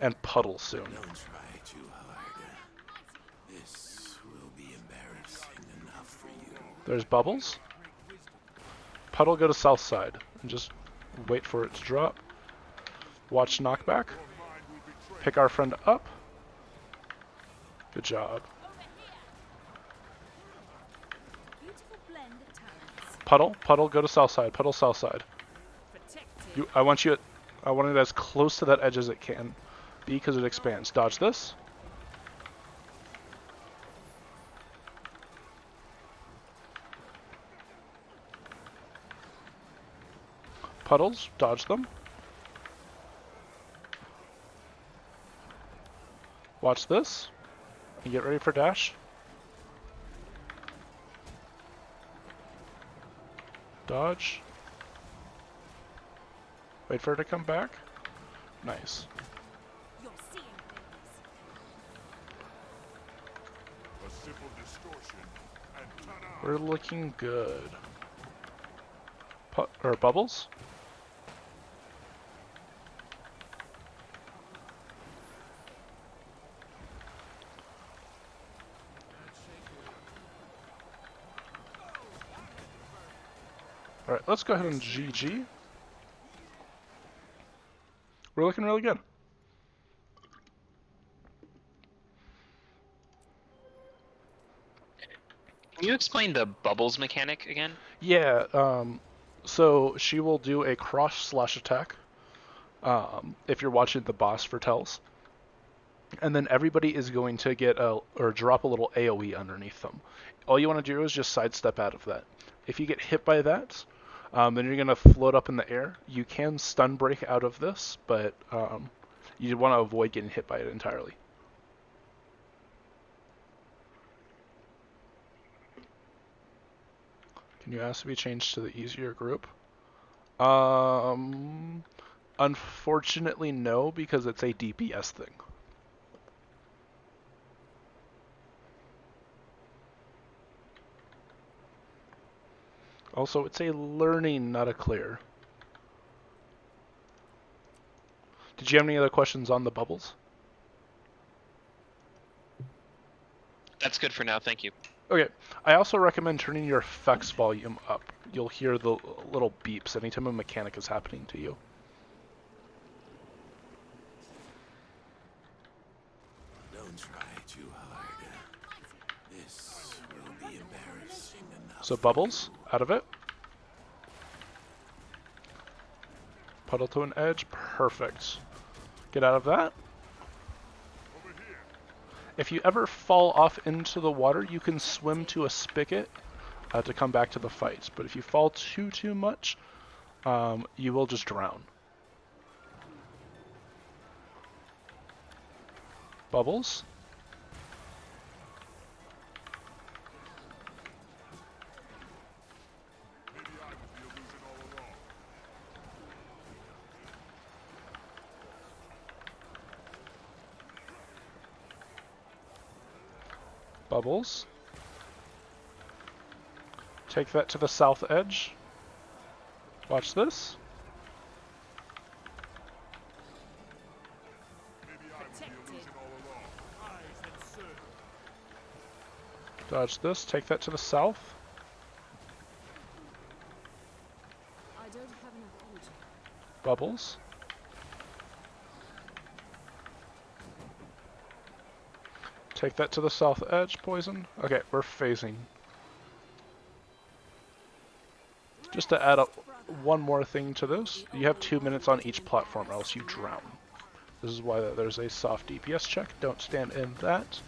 and puddles soon. Don't try too hard. This will be embarrassing enough for you. There's bubbles. Puddle, go to south side and just wait for it to drop. Watch knockback. Pick our friend up. Good job. Puddle, go to south side. Puddle, south side. I want it as close to that edge as it can be because it expands. Dodge this. Puddles, dodge them. Watch this. And get ready for dash. Dodge. Wait for it to come back. Nice. You're seeing things. A simple distortion, and ta-da! We're looking good. Bubbles? Alright, let's go ahead and GG. We're looking really good. Can you explain the bubbles mechanic again? Yeah, so she will do a cross/slash attack if you're watching the boss for tells. And then everybody is going to get or drop a little AoE underneath them. All you want to do is just sidestep out of that. If you get hit by that, then you're going to float up in the air. You can stun break out of this, but you want to avoid getting hit by it entirely. Can you ask to be changed to the easier group? Unfortunately, no, because it's a DPS thing. Also, it's a learning, not a clear. Did you have any other questions on the bubbles? That's good for now, thank you. Okay, I also recommend turning your effects volume up. You'll hear the little beeps anytime a mechanic is happening to you. Don't try too hard. This will be embarrassing enough. So bubbles, out of it. Puddle to an edge, perfect. Get out of that. If you ever fall off into the water, you can swim to a spigot to come back to the fight. But if you fall too much, you will just drown. Bubbles. Bubbles. Take that to the south edge. Watch this. Dodge this. Take that to the south. I don't have enough energy. Bubbles. Take that to the south edge, poison. Okay, we're phasing. Just to add up. one more thing to this. You have 2 minutes on each platform, or else you drown. This is why there's a soft DPS check. Don't stand in that.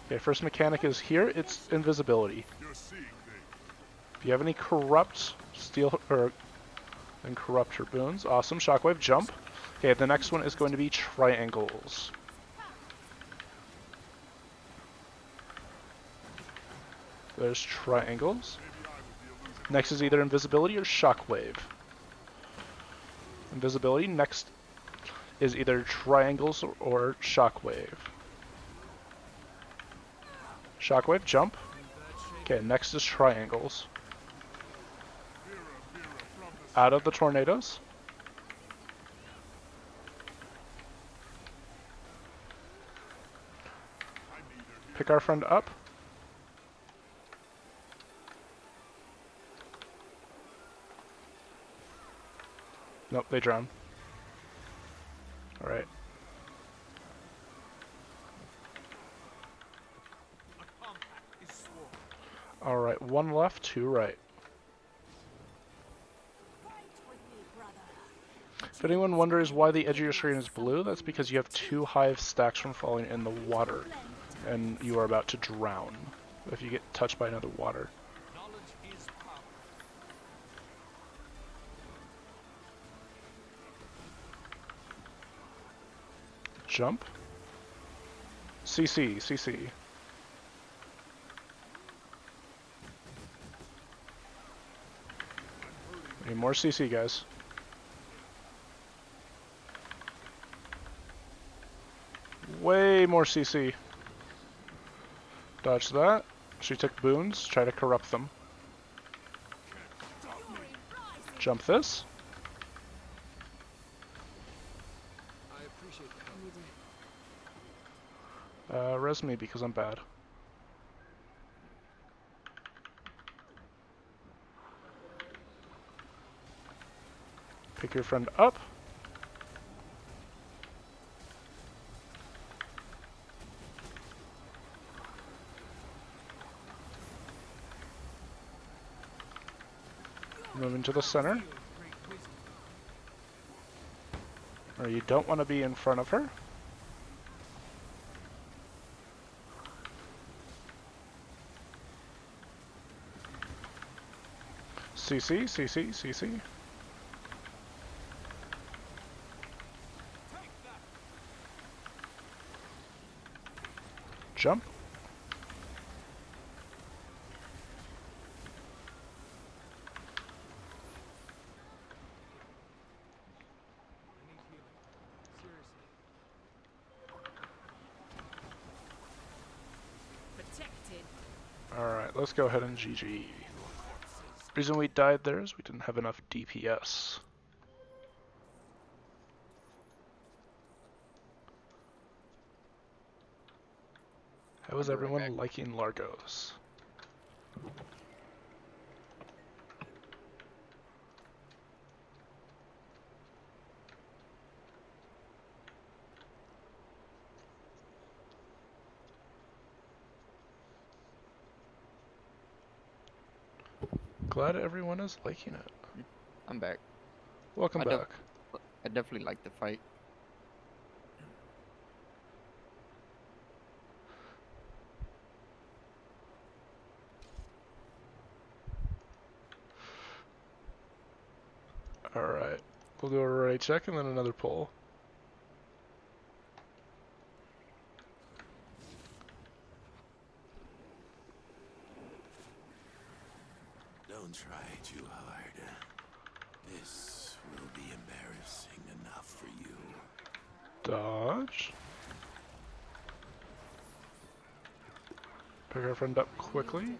Okay, first mechanic is here. It's invisibility. If you have any corrupt steel or and corrupt or boons, awesome. Shockwave, jump. Okay, the next one is going to be triangles. There's triangles. Next is either invisibility or shockwave. Invisibility. Next is either triangles or shockwave. Shockwave, jump. Okay, next is triangles. Out of the tornadoes. Pick our friend up. Nope, they drown. Alright. Alright, one left, two right. If anyone wonders why the edge of your screen is blue, that's because you have 2 hive stacks from falling in the water, and you are about to drown if you get touched by another water. Jump. CC, CC. Need more CC, guys. Way more CC. Dodge that. She took boons. Try to corrupt them. Jump this. Res me because I'm bad. Pick your friend up. Moving to the center. Or you don't want to be in front of her. CC, CC, CC. Jump. Alright, let's go ahead and GG. Reason we died there is we didn't have enough DPS. How is everyone liking Largos? Glad everyone is liking it. I'm back. Welcome back. I definitely like the fight. Alright. We'll do a right check and then another pull. Don't try too hard. This will be embarrassing enough for you. Dodge. Pick our friend up quickly.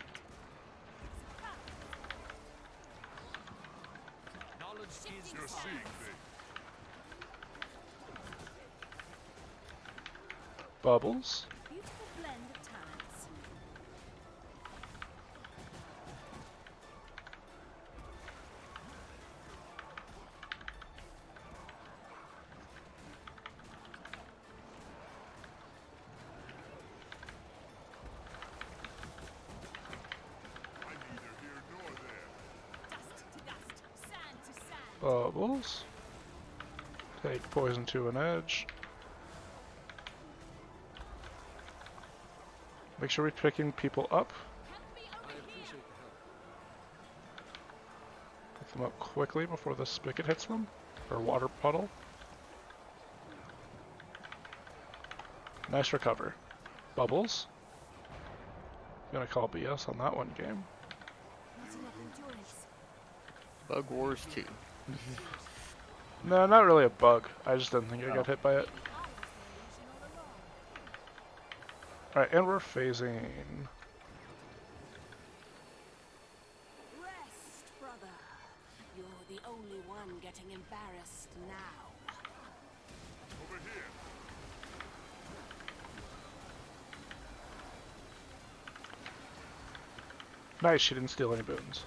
Bubbles. Beautiful blend of talents. Bubbles. Take poison to an edge. Make sure we're picking people up. Pick them up quickly before the spigot hits them. Or water puddle. Nice recover. Bubbles. Gonna call BS on that one game. Bug Wars 2. No, not really a bug. I just didn't think I got hit by it. Alright, and we're phasing. Rest, brother. You're the only one getting embarrassed now. Over here. Nice, she didn't steal any boons.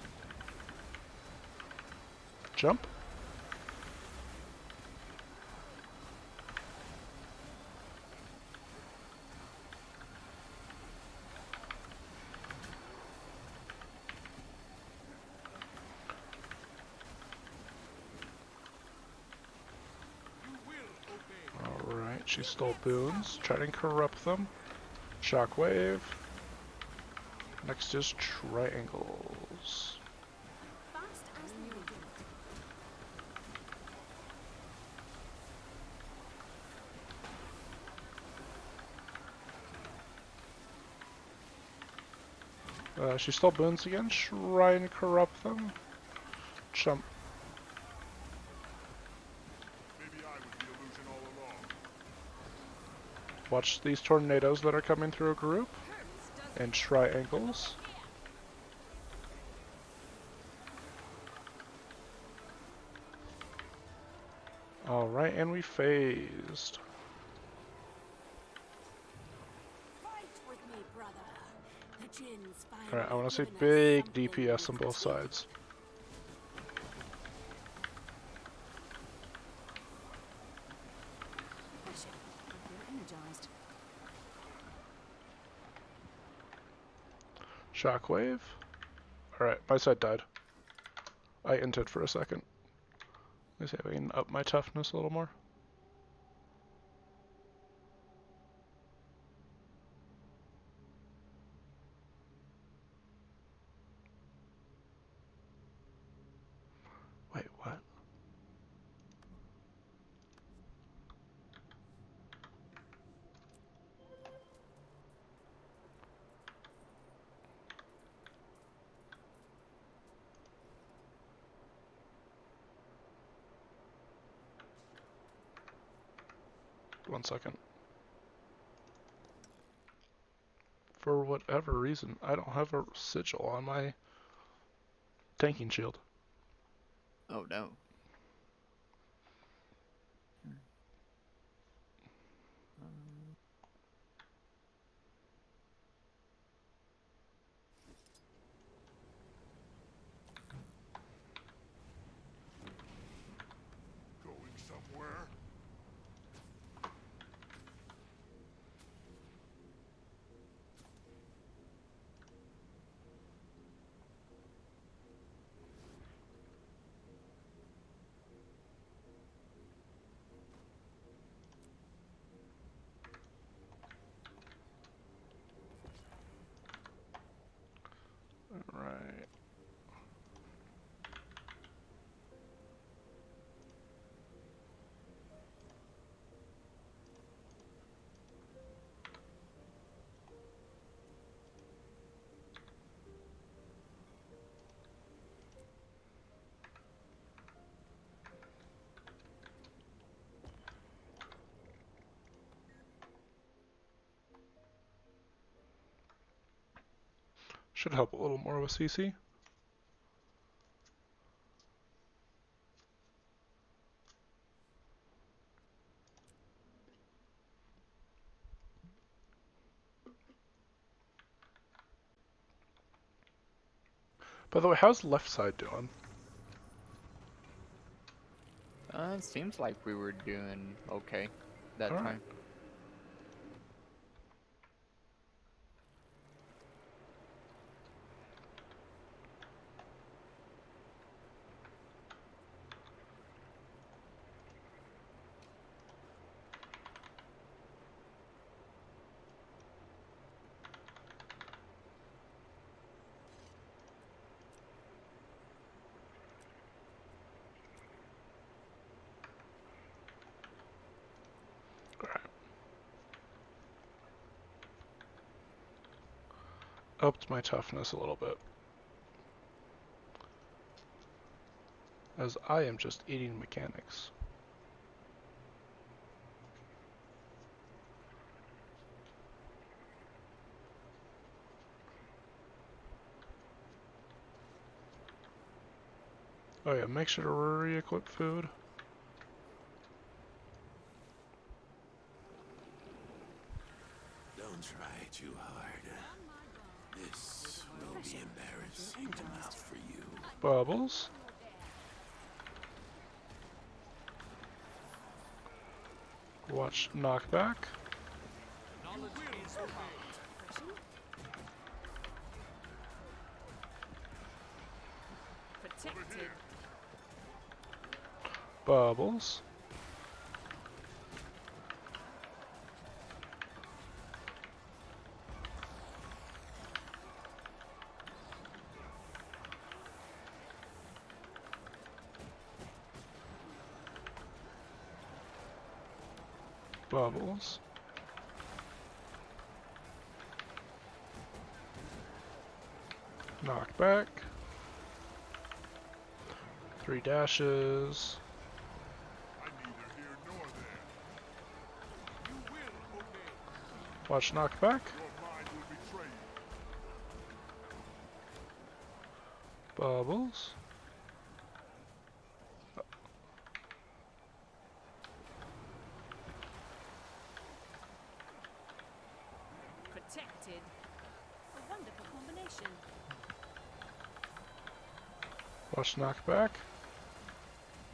Jump. Alright, she stole boons. Try to corrupt them. Shockwave. Next is triangles. Fast as the wind. She stole boons again. Try and corrupt them. Jump. Maybe I was the illusion all along. Watch these tornadoes that are coming through a group. And triangles. Alright, and we phased. Fight with me, brother. The Jin's finally Alright, I want to see given us big something DPS on to both take. sides. Energized. Shockwave. Alright, my side died. I inted for a second. Let me see if I can up my toughness a little more. Wait, what? One second. For whatever reason, I don't have a sigil on my tanking shield. Oh no. Going somewhere? Right. Should help a little more with CC. By the way, how's left side doing? It seems like we were doing okay that All right. time. upped my toughness a little bit. As I am just eating mechanics. Oh yeah, make sure to re-equip food. Don't try too hard. This will be embarrassing enough for you. Bubbles. Watch knockback. Protected. Bubbles. Bubbles. Knockback. 3 dashes. Watch knockback. Bubbles. Protected. A wonderful combination. Watch knockback.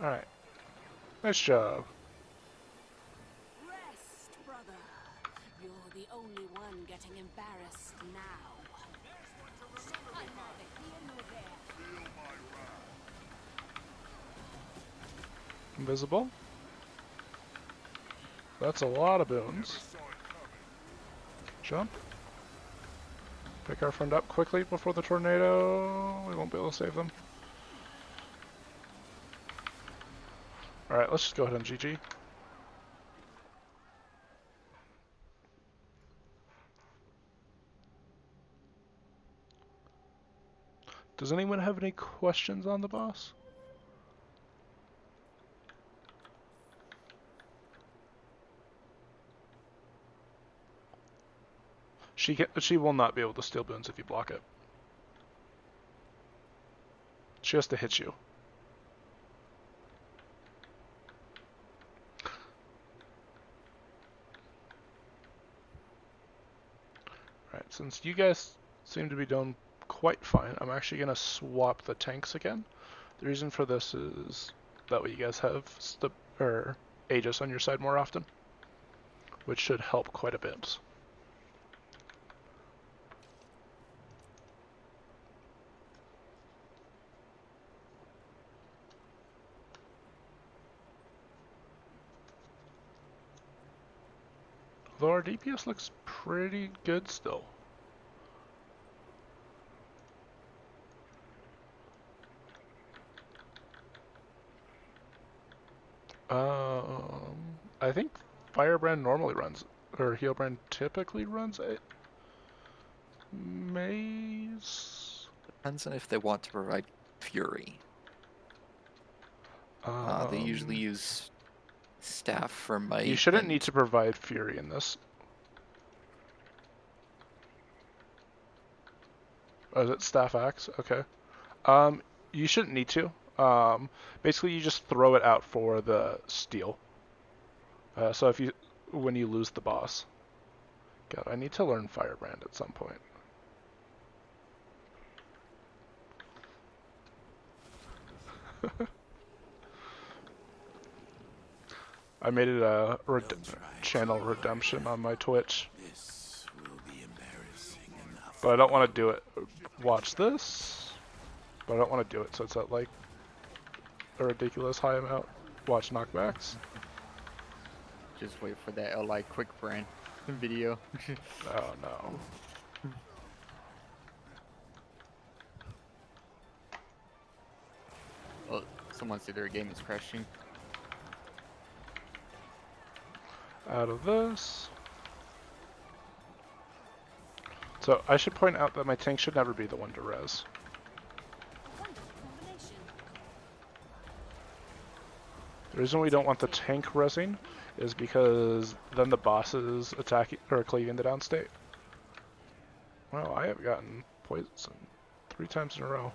Alright. Nice job. Rest, brother. You're the only one getting embarrassed now. I'm neither here nor there. Invisible. That's a lot of boons. Jump. Pick our friend up quickly before the tornado. We won't be able to save them. Alright, let's just go ahead and GG. Does anyone have any questions on the boss? She will not be able to steal boons if you block it. She has to hit you. Alright, since you guys seem to be doing quite fine, I'm actually going to swap the tanks again. The reason for this is that way you guys have Aegis on your side more often, which should help quite a bit. Though our DPS looks pretty good still. I think Firebrand normally runs, or Healbrand typically runs a maze. Depends on if they want to provide fury. They usually use staff for might. You shouldn't and need to provide fury in this. Oh, is it staff axe? Okay. You shouldn't need to. Basically you just throw it out for the steal. So when you lose the boss. God, I need to learn Firebrand at some point. I made it a channel redemption on my Twitch. This will be embarrassing enough. But I don't want to do it. Watch this. But I don't want to do it, so it's at like a ridiculous high amount. Watch knockbacks. Just wait for that LI quick brand video. Oh no. Oh, someone said their game is crashing. Out of this. So I should point out that my tank should never be the one to res. A wonderful combination. The reason we don't want the tank resing is because then the boss is attacking or cleaving the downstate. Well, I have gotten poison 3 times in a row.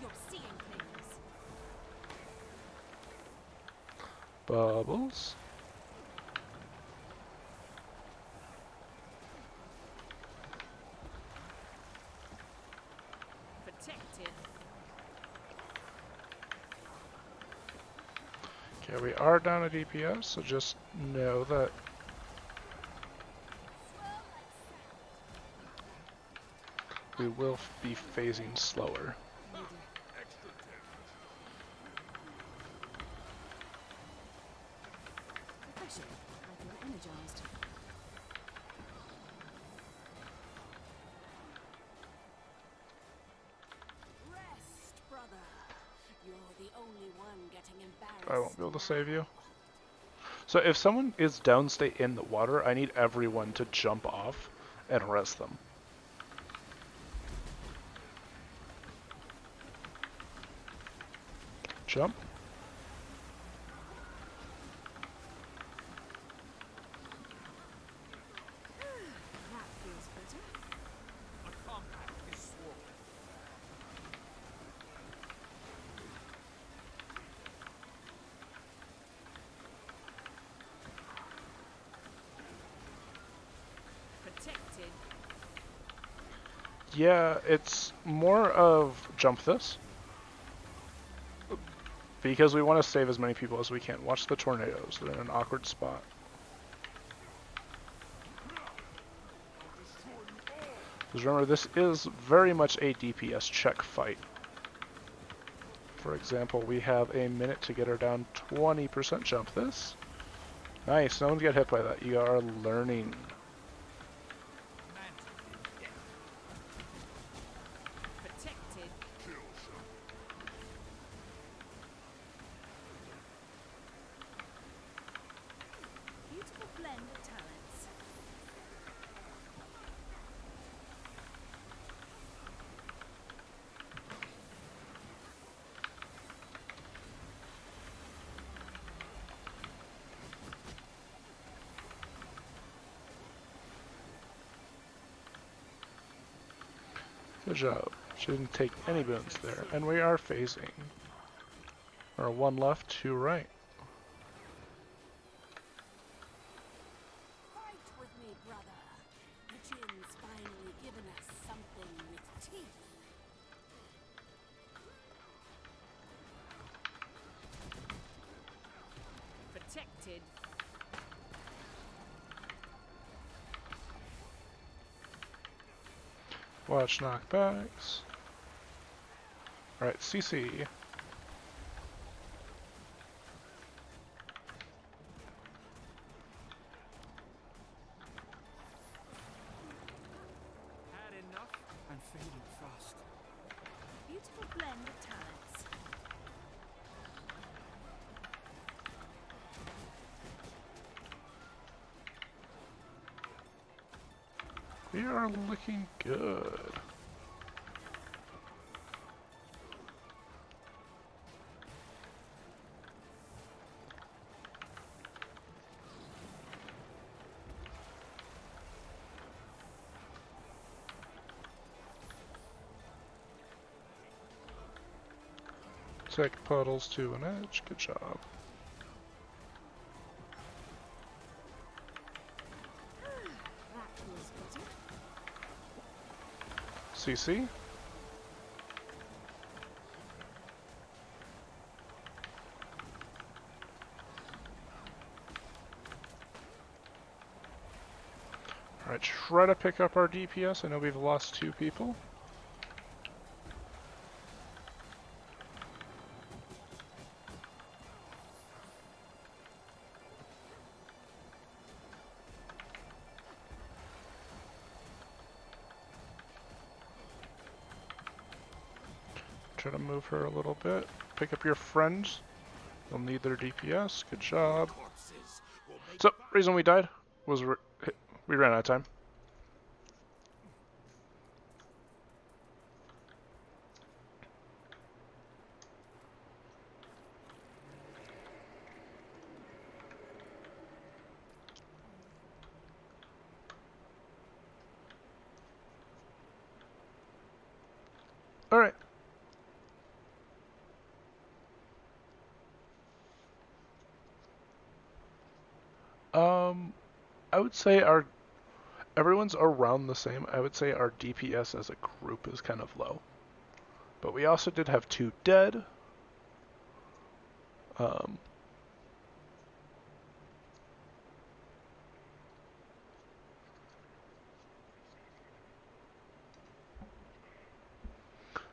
You're seeing things. Bubbles. Protected. Okay, we are down a DPS, so just know that we will be phasing slower. Refreshing. I feel energized. Rest, brother. You're the only one getting embarrassed. I won't be able to now. save you. So if someone is downstate in the water, I need everyone to jump off and res them. Jump. That feels better. Protected. Yeah, it's more of jump this. Because we want to save as many people as we can. Watch the tornadoes. They're in an awkward spot. Because remember, this is very much a DPS check fight. For example, we have a minute to get her down 20%. Jump this. Nice, no one get hit by that. You are learning. Protected. Beautiful blend of talents. Good job. Shouldn't take any boons there. And we are phasing. Or 1 left, 2 right. Fight with me, brother. The gin's finally given us something with teeth. Protected. Watch knockbacks. Alright, CC. Had enough and faded fast. Beautiful blend of talents. We are looking good. Take puddles to an edge. Good job. That feels better. CC. Alright, try to pick up our DPS. I know we've lost 2 people. Try to move her a little bit. Pick up your friends. They'll need their DPS. Good job. Corpses will make So, reason we died was we ran out of time. Alright. I would say everyone's around the same. I would say our DPS as a group is kind of low. But we also did have 2 dead.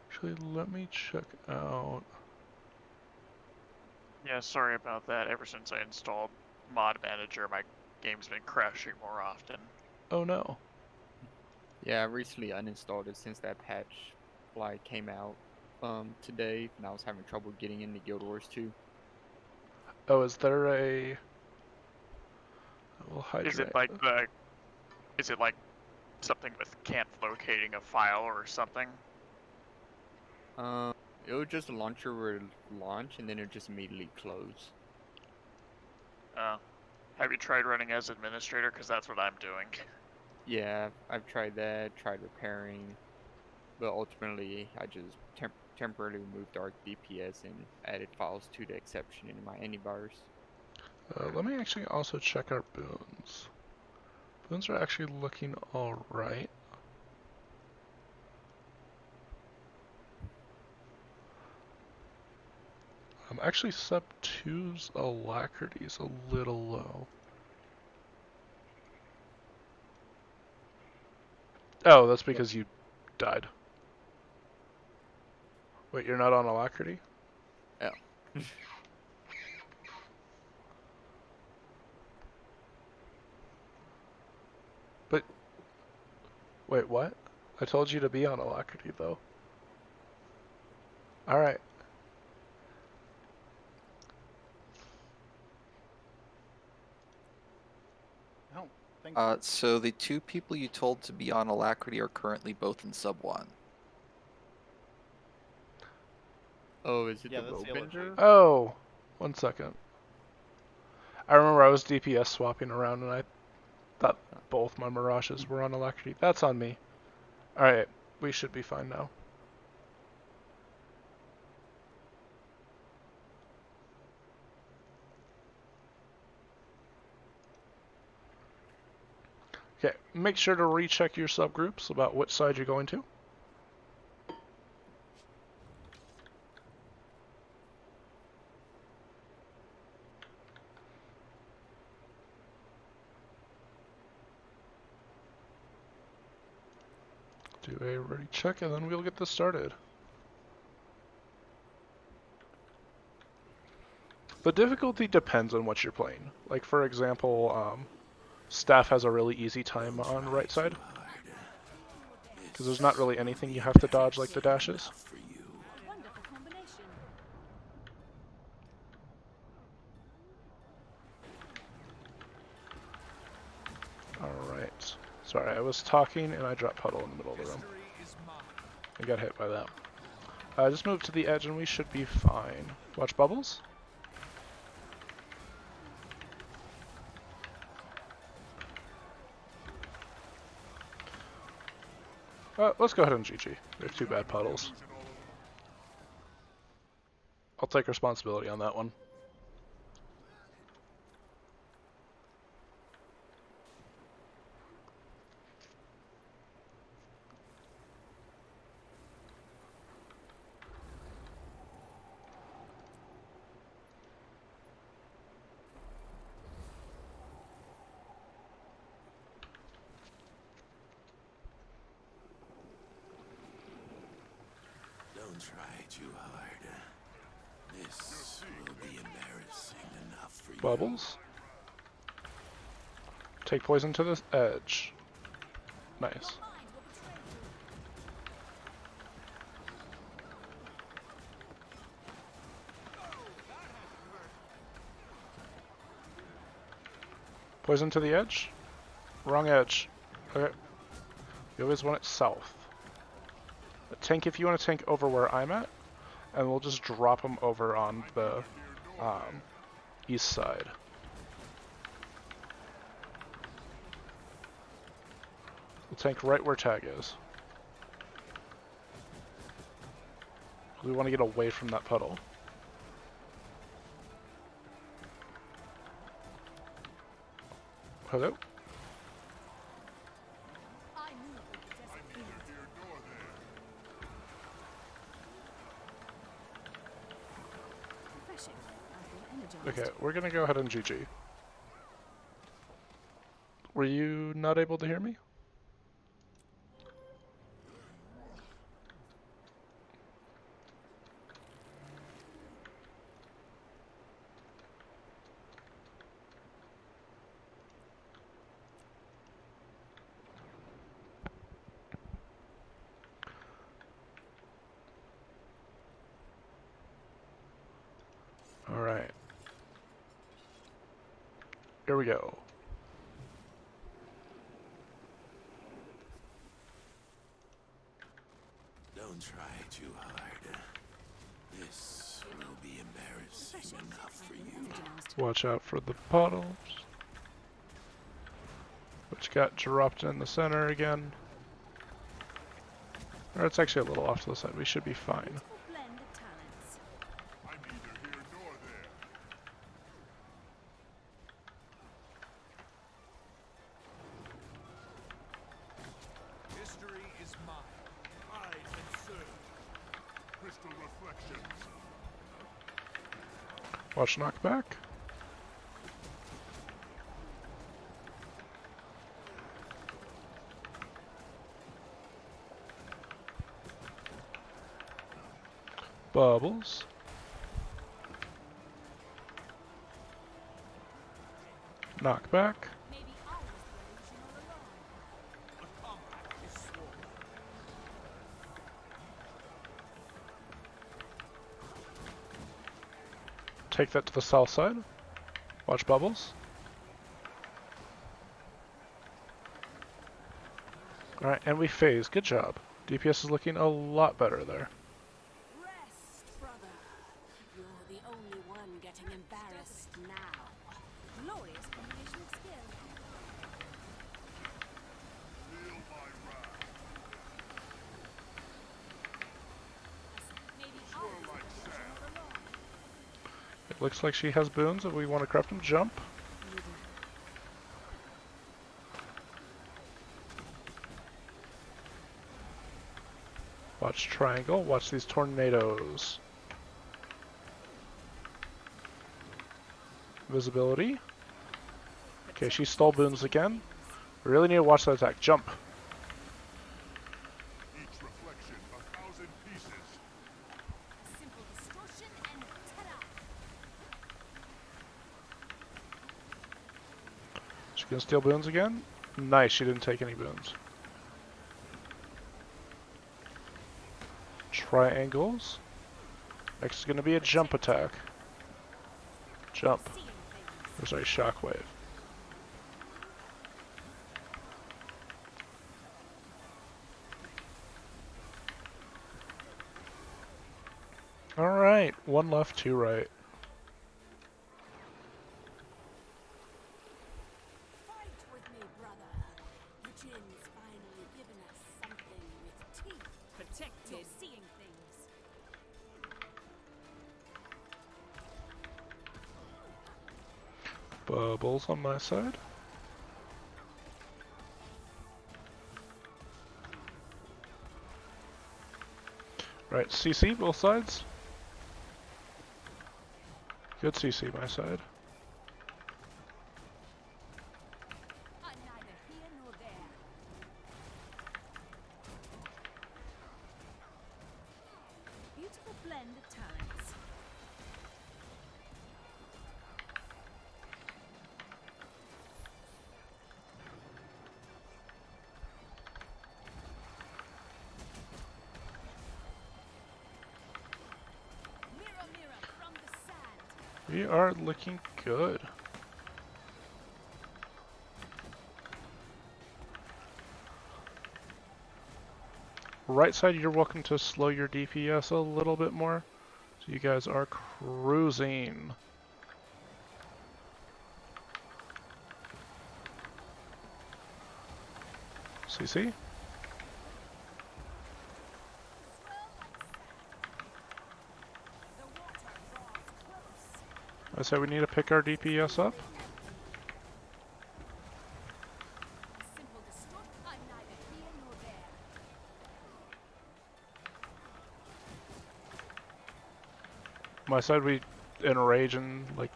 Actually, let me check out. Yeah, sorry about that. Ever since I installed Mod Manager, my game's been crashing more often. Oh no. Yeah, I recently uninstalled it since that patch came out today, and I was having trouble getting into Guild Wars 2. Oh, is there a? We'll hydrate. Is it like something with can't locating a file or something? It was just a launcher would launch and then it just immediately close. Have you tried running as administrator? Because that's what I'm doing. Yeah, I've tried that, tried repairing, but ultimately I just temporarily removed Dark DPS and added files to the exception in my antivirus. Let me actually also check our boons. Boons are actually looking alright. Actually, sub 2's alacrity is a little low. Oh, that's because you died. Wait, you're not on alacrity? Oh. But, wait, what? I told you to be on alacrity, though. Alright. So the 2 people you told to be on alacrity are currently both in sub 1. Oh, is it Yeah, the that's the Roadbender? Oh, 1 second. I remember I was DPS swapping around and I thought both my Mirages were on alacrity. That's on me. Alright, we should be fine now. Okay, make sure to recheck your subgroups about which side you're going to. Do a ready check and then we'll get this started. The difficulty depends on what you're playing. Like, for example, Staff has a really easy time on right side. Because there's not really anything you have to dodge like the dashes. Wonderful combination. Alright. Sorry, I was talking and I dropped Puddle in the middle of the room. I got hit by that. Just move to the edge and we should be fine. Watch bubbles. Let's go ahead and GG. We have 2 bad puddles. I'll take responsibility on that one. Don't try too hard. This will be embarrassing enough for you. Bubbles. Take poison to the edge. Nice. Poison to the edge? Wrong edge. Okay. You always want it south. Tank if you want to tank over where I'm at, and we'll just drop them over on the east side. We'll tank right where Tag is. We want to get away from that puddle. Hello? I move with the desert wind. Refreshing. I feel energized. Okay, we're gonna go ahead and GG. Were you not able to hear me? Alright. Here we go. Don't try too hard. This will be embarrassing enough for you. Energized. Watch out for the puddles. Which got dropped in the center again. Or it's actually a little off to the side. We should be fine. Beautiful blend of talents. I'm neither here nor there. History is mine. I can serve. Crystal reflections. Watch knockback. Bubbles. Knockback. Maybe I was the illusion all along. A compact is sworn. Take that to the south side. Watch bubbles. Alright, and we phase. Good job. DPS is looking a lot better there. Rest, brother. You're the only one getting embarrassed now. Glorious combination of skill. Feel my wrath. Maybe I Swirl was the like illusion sand. all along. It looks like she has boons if we want to craft them. Jump. Watch triangle. Watch these tornadoes. Visibility. Okay, she stole boons again. We really need to watch that attack. Jump. Each reflection a thousand pieces. A simple distortion and ta-da! She gonna steal boons again? Nice, she didn't take any boons. Triangles. Next is gonna be a jump attack. Jump. Seeing things. Or sorry, shockwave. Alright, one left, two right. Fight with me, brother. The Jin's finally given us something with teeth. Protected. You're seeing things. Bubbles on my side. Right, CC both sides. Good CC my side. I'm neither here nor there. Beautiful blend of talents. Mirror, mirror from the sand. We are looking good. right side, you're welcome to slow your DPS a little bit more. So you guys are cruising. CC? I said we need to pick our DPS up. My side, we enrage in like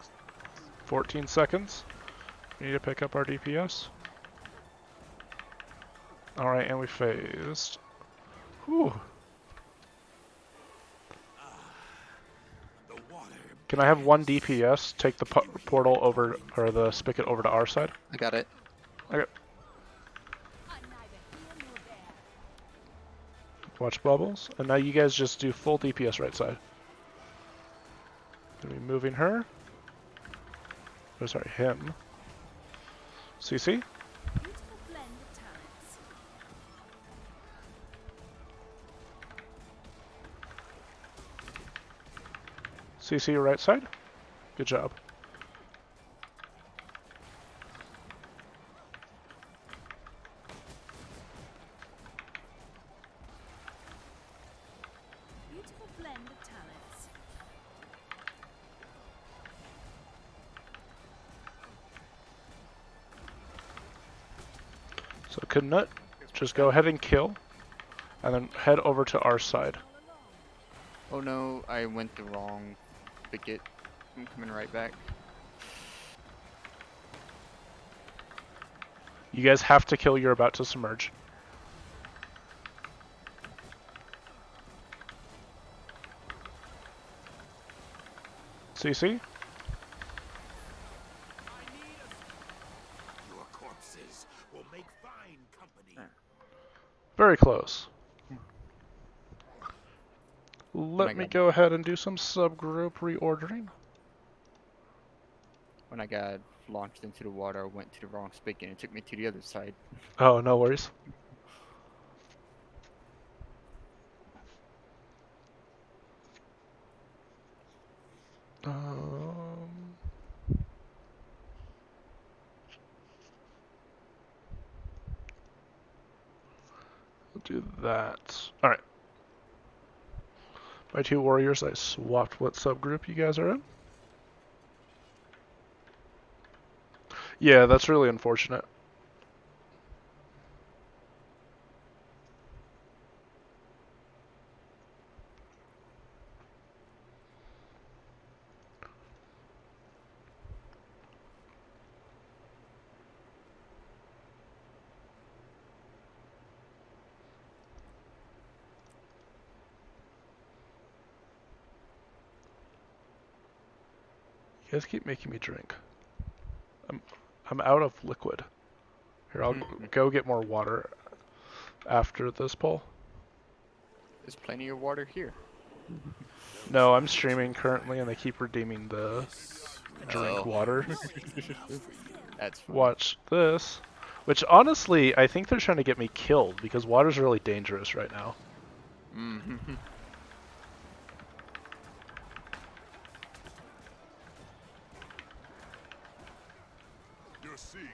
14 seconds. We need to pick up our DPS. Alright, and we phased. Whew. Can I have one DPS take the portal over, or the spigot over to our side? I got it. Okay. Watch bubbles. And now you guys just do full DPS right side. Gonna be moving her. Oh, sorry, him. CC? CC your right side. Good job. Beautiful blend of talents. So Knut, just go ahead and kill, and then head over to our side. Oh no, I went the wrong spigot. I'm coming right back. You guys have to kill, you're about to submerge. CC? Your corpses will make fine company. Very close. I Let me got go ahead and do some subgroup reordering. When I got launched into the water, I went to the wrong spigot and it took me to the other side. Oh, no worries. We'll do that. Alright. My two warriors, I swapped what subgroup you guys are in. Yeah, that's really unfortunate. You guys keep making me drink. I'm out of liquid. Here, I'll go get more water after this poll. There's plenty of water here. No, I'm streaming currently, and they keep redeeming the drink water. That's funny. Watch this. Which, honestly, I think they're trying to get me killed, because water's really dangerous right now. Mm-hmm. You're seeing things.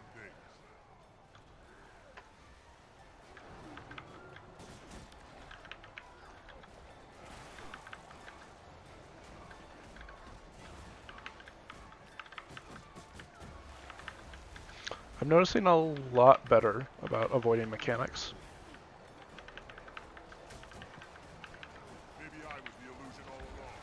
I'm noticing a lot better about avoiding mechanics. Maybe I was the illusion all along.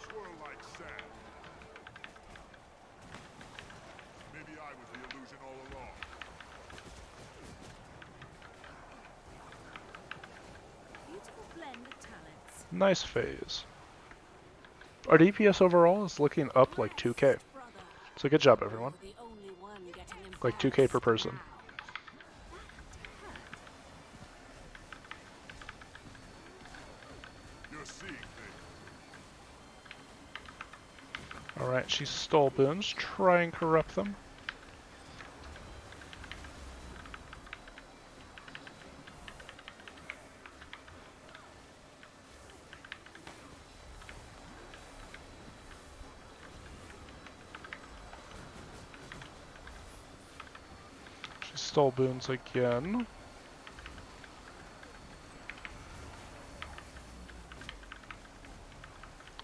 Swirl like sand. Maybe I was the illusion all along. Beautiful blend of talents. Nice phase. Our DPS overall is looking up like 2k. So good job, everyone. Like 2k per person. Alright, she stole boons. Try and corrupt them. She stole boons again.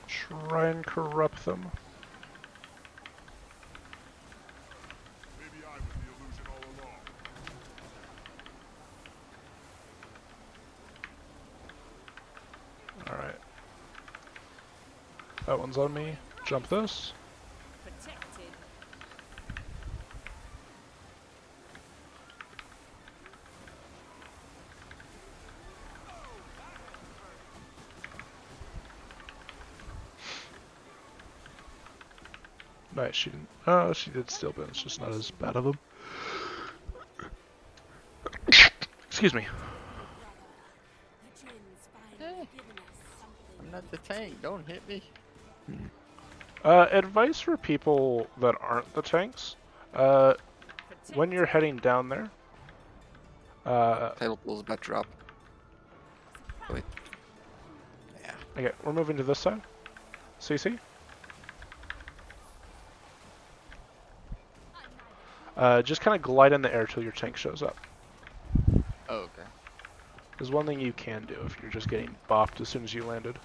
Try and corrupt them. Maybe I was the illusion all along. Alright. That one's on me. Jump this. Protected. Nice, she didn't. Oh, she did steal boons, just not as bad of them. Excuse me. The Jin's Hey, finally given us something. I'm not the tank. Don't hit me. Advice for people that aren't the tanks. When Protected. you're heading down there, Title pool's about to drop. Oh, wait. Yeah. okay, we're moving to this side. CC. Just kind of glide in the air till your tank shows up. Oh, okay. There's one thing you can do if you're just getting bopped as soon as you landed.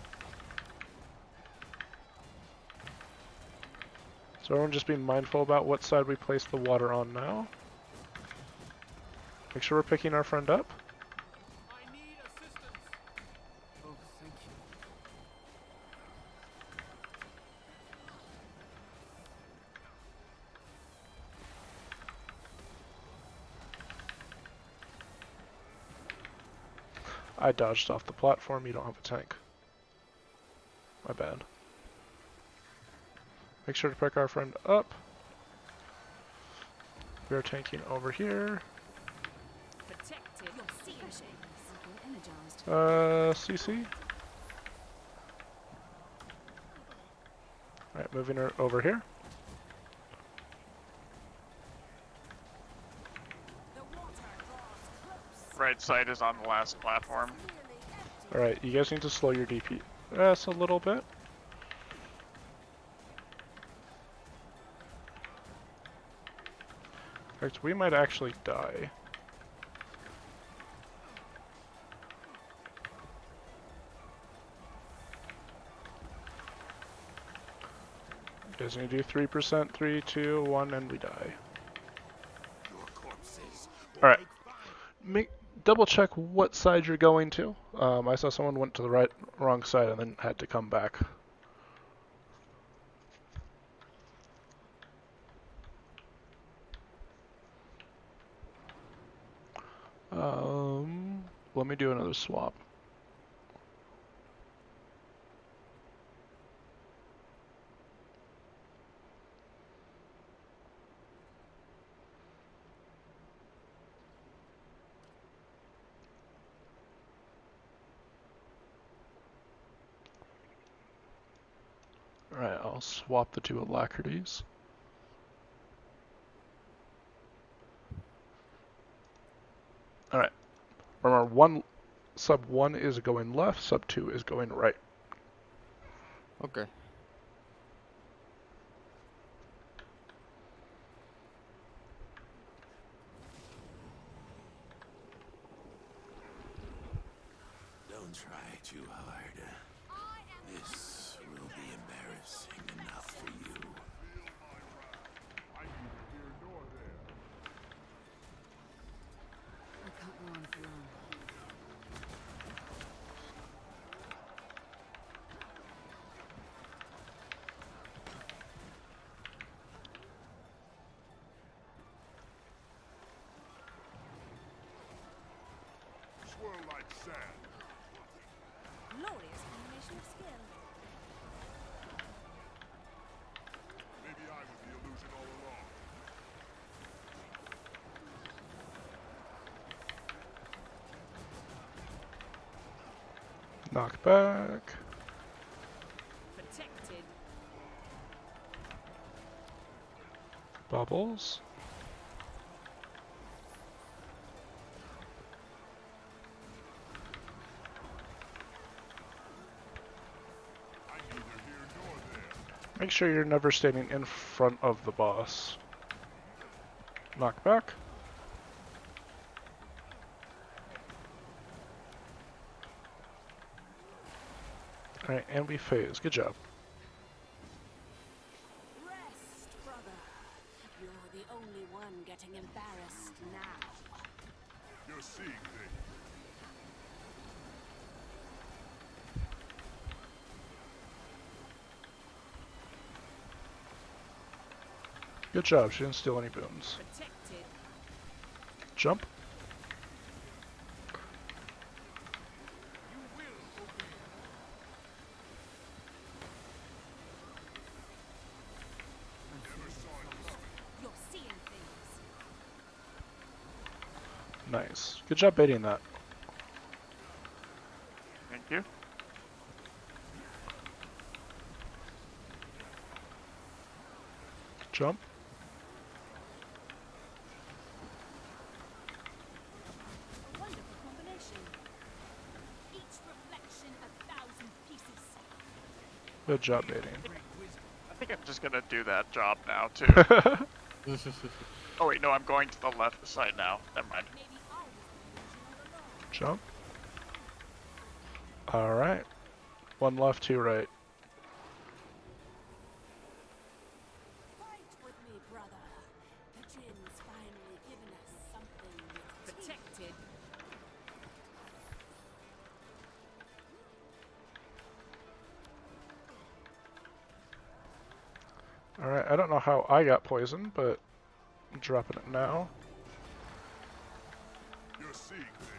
So everyone just be mindful about what side we place the water on now. Make sure we're picking our friend up. I need assistance. Oh, thank you. I dodged off the platform, you don't have a tank. My bad. Make sure to pick our friend up. We are tanking over here. Protected. Your seers. Energized. CC. Alright, moving her over here. The water draws close. Right side is on the last platform. Nearly empty. Alright, you guys need to slow your DPS a little bit. In fact, we might actually die. You guys need to do 3%, 3, 2, 1, and we die. Your corpses. Alright. Double check what side you're going to. I saw someone went to the wrong side and then had to come back. Let me do another swap. Alright, I'll swap the two alacrities. Alright. Remember, sub 1 is going left, sub 2 is going right. Okay. Don't try too hard. This will be embarrassing enough for you. I neither here nor there. I can't go on for long. Swirl like sand. Glorious combination of skill. Maybe I was the illusion all along. Knock back. Bubbles. Make sure you're never standing in front of the boss. Knock back. Alright, and we phase. Good job. Rest, brother. You're the only one getting embarrassed now. You're seeing things. Good job. She didn't steal any boons. Protected. Jump. You're seeing things. Nice. Good job baiting that. Thank you. Jump. A wonderful combination. Each reflection a thousand pieces. Good job baiting. I think I'm just gonna do that job now too. Oh wait, no, I'm going to the left side now. Never mind. Maybe I was the original alone. Jump. Alright. One left, two right. Fight with me, brother. The Jin's finally given us something with protected. Alright, I don't know how I got poisoned, but I'm dropping it now. You're seeing things.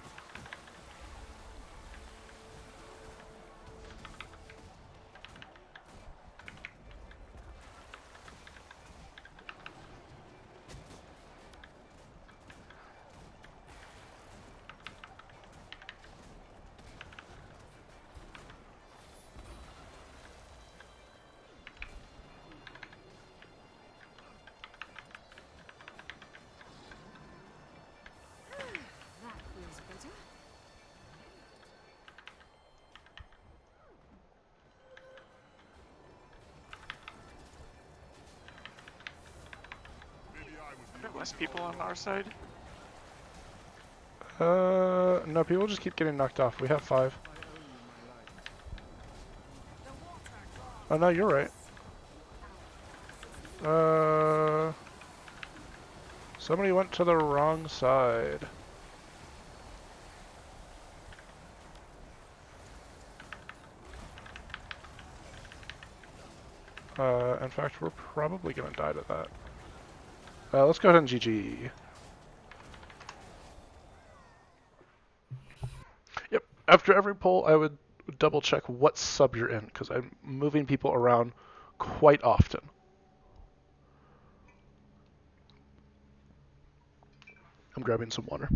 That feels better. Maybe I was Are the there only less people on our side? No, people just keep getting knocked off. We have 5. The water draws. Oh, no, you're right. Somebody went to the wrong side. In fact, we're probably gonna die to that. Let's go ahead and GG. Yep, after every poll, I would double check what sub you're in, because I'm moving people around quite often. I'm grabbing some water.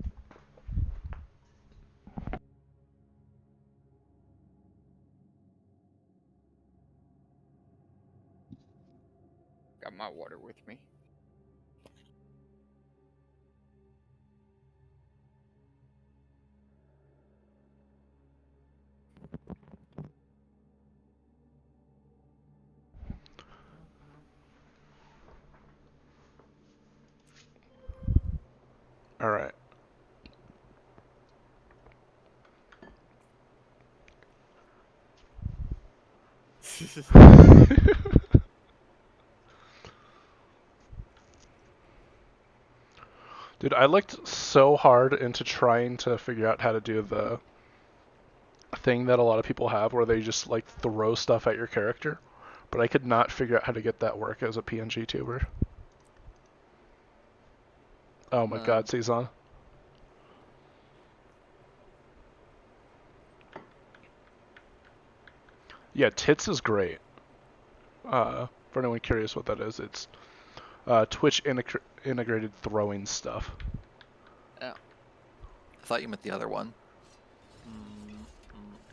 Got my water with me. Alright. Dude, I looked so hard into trying to figure out how to do the thing that a lot of people have where they just like throw stuff at your character, but I could not figure out how to get that work as a PNG tuber. Oh my god, Cezanne. Yeah, Tits is great. For anyone curious what that is, it's Twitch integrated throwing stuff. I thought you meant the other one.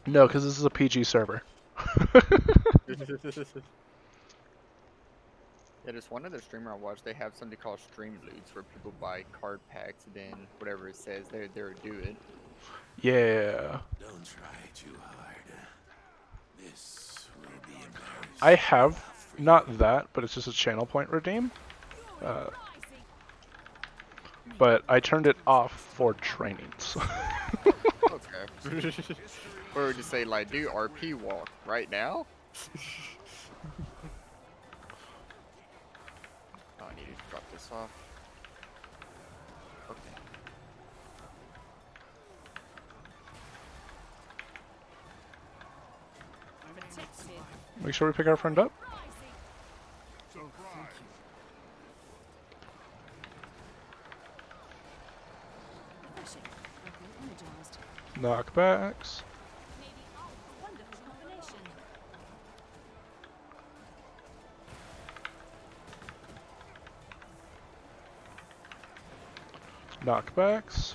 No, because this is a PG server. Yeah, Yeah, there's one other streamer I watch. They have something called stream loots where people buy card packs and then whatever it says, they're do it. Yeah. Don't try too hard. This will be I embarrassing have enough for not you. that, but it's just a channel point redeem. But I turned it off for trainings. Okay. Or would you say like, do RP walk right now? Oh, I need to drop this off. Okay. Make sure we pick our friend up. Knockbacks. Knockbacks.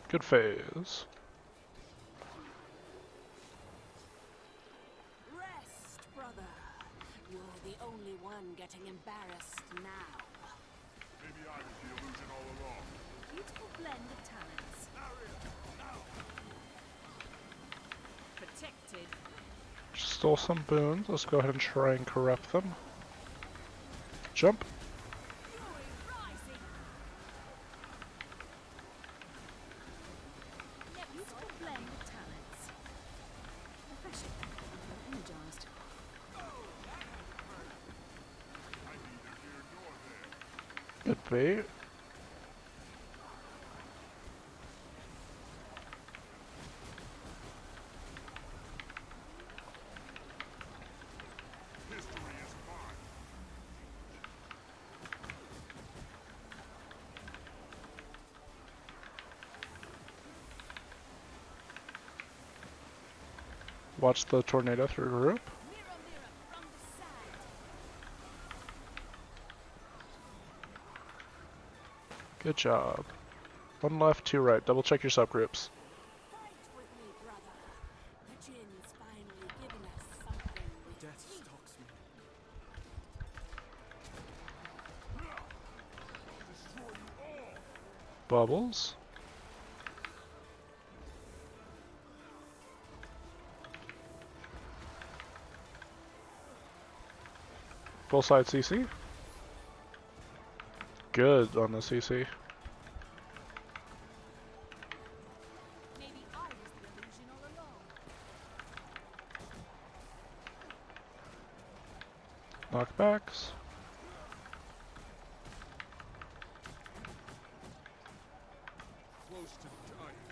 Good phase. Rest, brother. You're the only one getting embarrassed now. Maybe I was the illusion all along. Beautiful blend of talents. Protected. Stole some boons. Let's go ahead and try and corrupt them. Jump. Beautiful blend of talents. Refreshing. Energized. Good bait. Watch the tornado through group. Good job. One left, two right. Double check your subgroups. Fight with me, brother. The gin's finally given us something with Death teeth. stalks me. Bubbles. Full side CC. Good on the CC. Maybe I was the illusion all along. Knockbacks. Close to dying.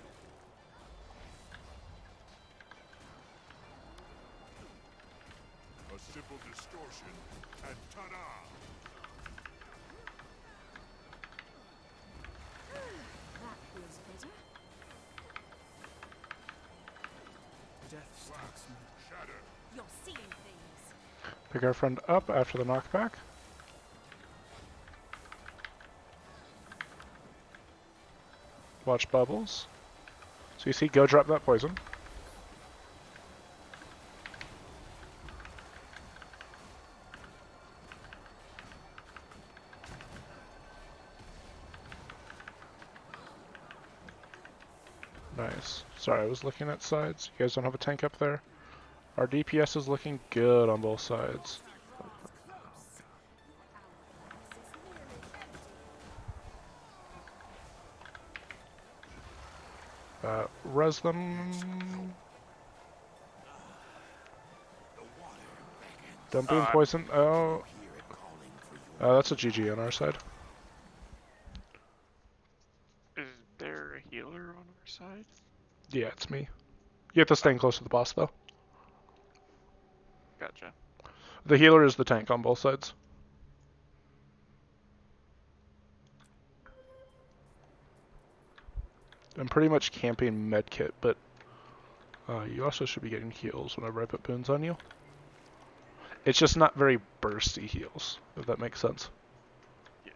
A simple distortion, and ta-da! That feels better. Death stalks me. Shatter. You're seeing things. Pick our friend up after the knockback. Watch bubbles. So you see, go drop that poison. Nice. Sorry, I was looking at sides. You guys don't have a tank up there? Our DPS is looking good on both sides. Res them. Don't be in poison. Oh. That's a GG on our side. Is there a healer on our side? Yeah, it's me. You have to stay close to the boss, though. Gotcha. The healer is the tank on both sides. I'm pretty much camping medkit, but you also should be getting heals whenever I put boons on you. It's just not very bursty heals, if that makes sense. Yeah.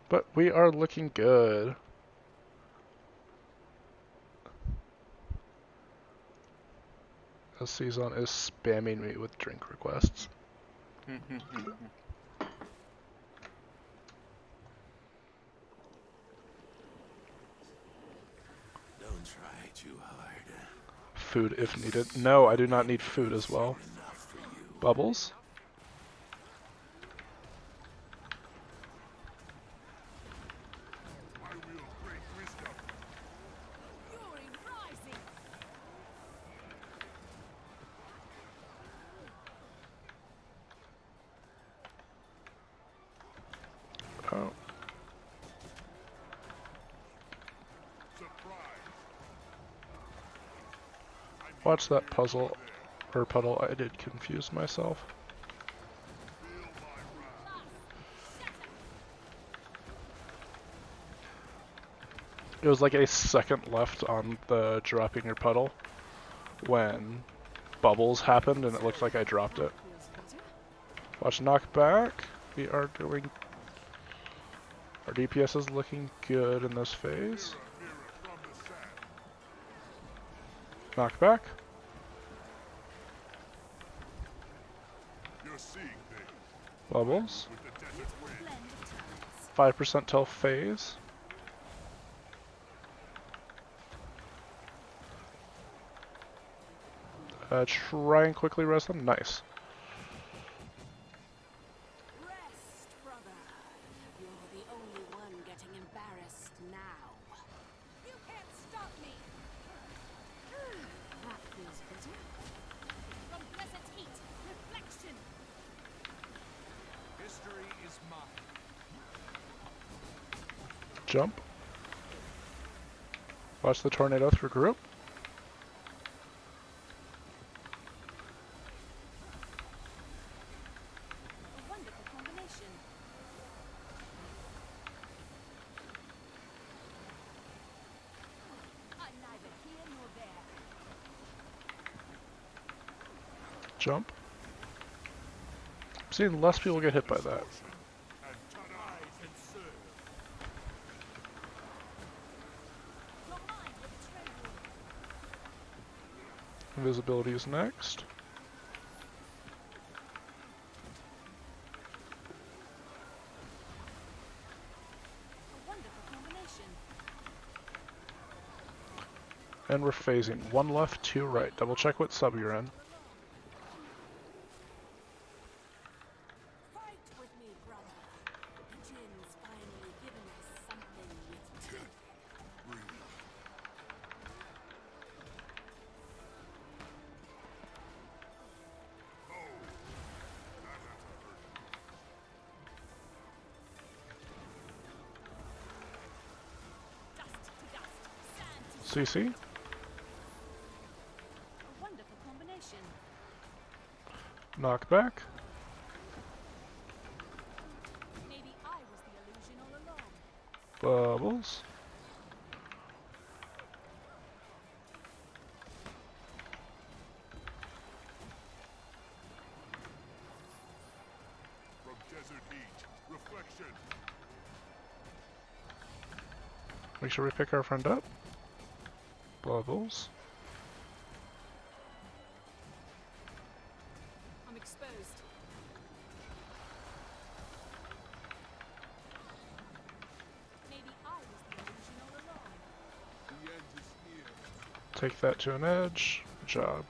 But we are looking good. As Season is spamming me with drink requests. Don't try too hard. Food if needed. No, I do not need food as well. Enough for you. Bubbles? I wield great wisdom. Fury rising. Oh. Surprise. Watch that puzzle, or puddle. I did confuse myself. Feel my wrath. It was like a second left on the dropping your puddle when bubbles happened and it looked like I dropped it. Watch knockback. We are doing... Our DPS is looking good in this phase. Mirror from the sand. Knockback. You're seeing things Bubbles. with the desert wind. 5% till phase. Try and quickly res them. Nice. Rest, brother. You're the only one getting embarrassed now. You can't stop me. That feels better. From desert heat, reflection. History is mine. Jump. Watch the tornado through group. A wonderful combination. I'm neither here nor there. Jump. I'm seeing less people get hit by that. And rise and serve. Your mind will tremble. Invisibility is next. A wonderful combination. And we're phasing. 1 left, 2 right. Double check what sub you're in. Fight with me, brother. The gin's finally given us something with teeth. Breathe. Oh, that had to hurt. Dust to dust, sand to CC. a wonderful combination. Knockback. Maybe I was the illusion all along. Bubbles. From desert heat, reflection. Make sure we pick our friend up. Bubbles. I'm exposed. Maybe I was the illusion all along. The end is near. Take that to an edge. Good job.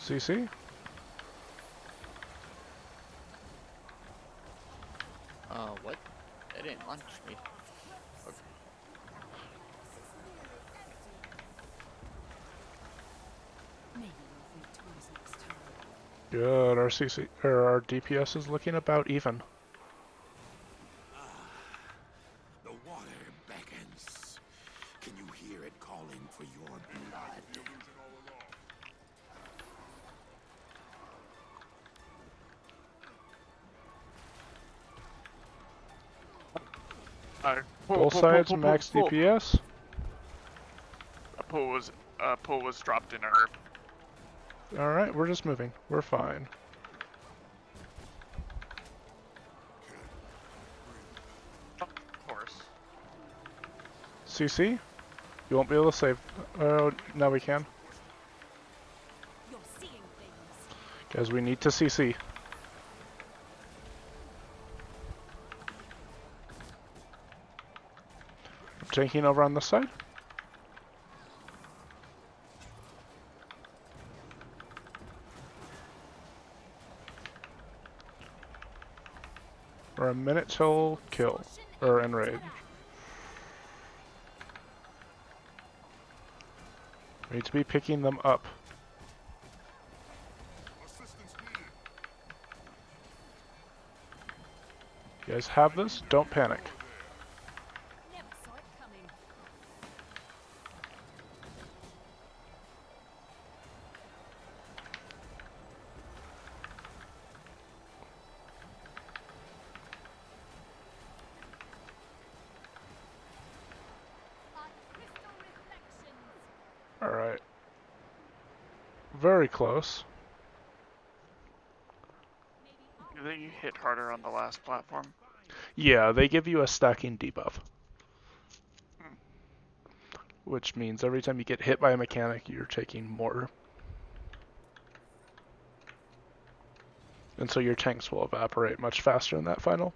CC. What? That didn't launch me. Okay. Maybe we'll think twice next time. Good. Our CC or our DPS is looking about even. The water beckons. Can you hear it calling for your blood? The illusion all along. Both sides max DPS. A pull was dropped in herb. Alright, we're just moving. We're fine. Of course. CC? You won't be able to save. Oh, now we can. You're seeing things. Guys, we need to CC. Tanking over on this side. We're a minute till kill. Or enrage. We need to be picking them up. Assistance needed. You guys have this? Don't panic. Never saw it coming. Crystal reflections. Alright. Very close. Do they hit harder on the last platform? Yeah, they give you a stacking debuff. Which means every time you get hit by a mechanic, you're taking more. And so your tanks will evaporate much faster in that final.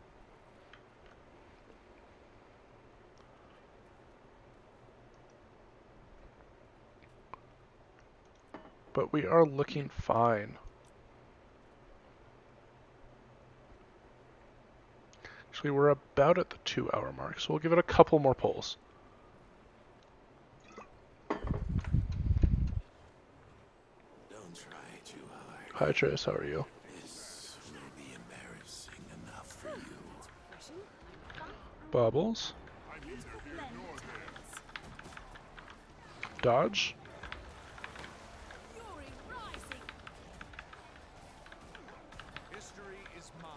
But we are looking fine. Actually, we're about at the 2-hour mark, so we'll give it a couple more pulls. Don't try too hard. Hi Trace, how are you? This will be embarrassing enough for you. Refreshing. I'm back and Bubbles. beautiful blend of talents. Dodge. Fury rising. History is mine.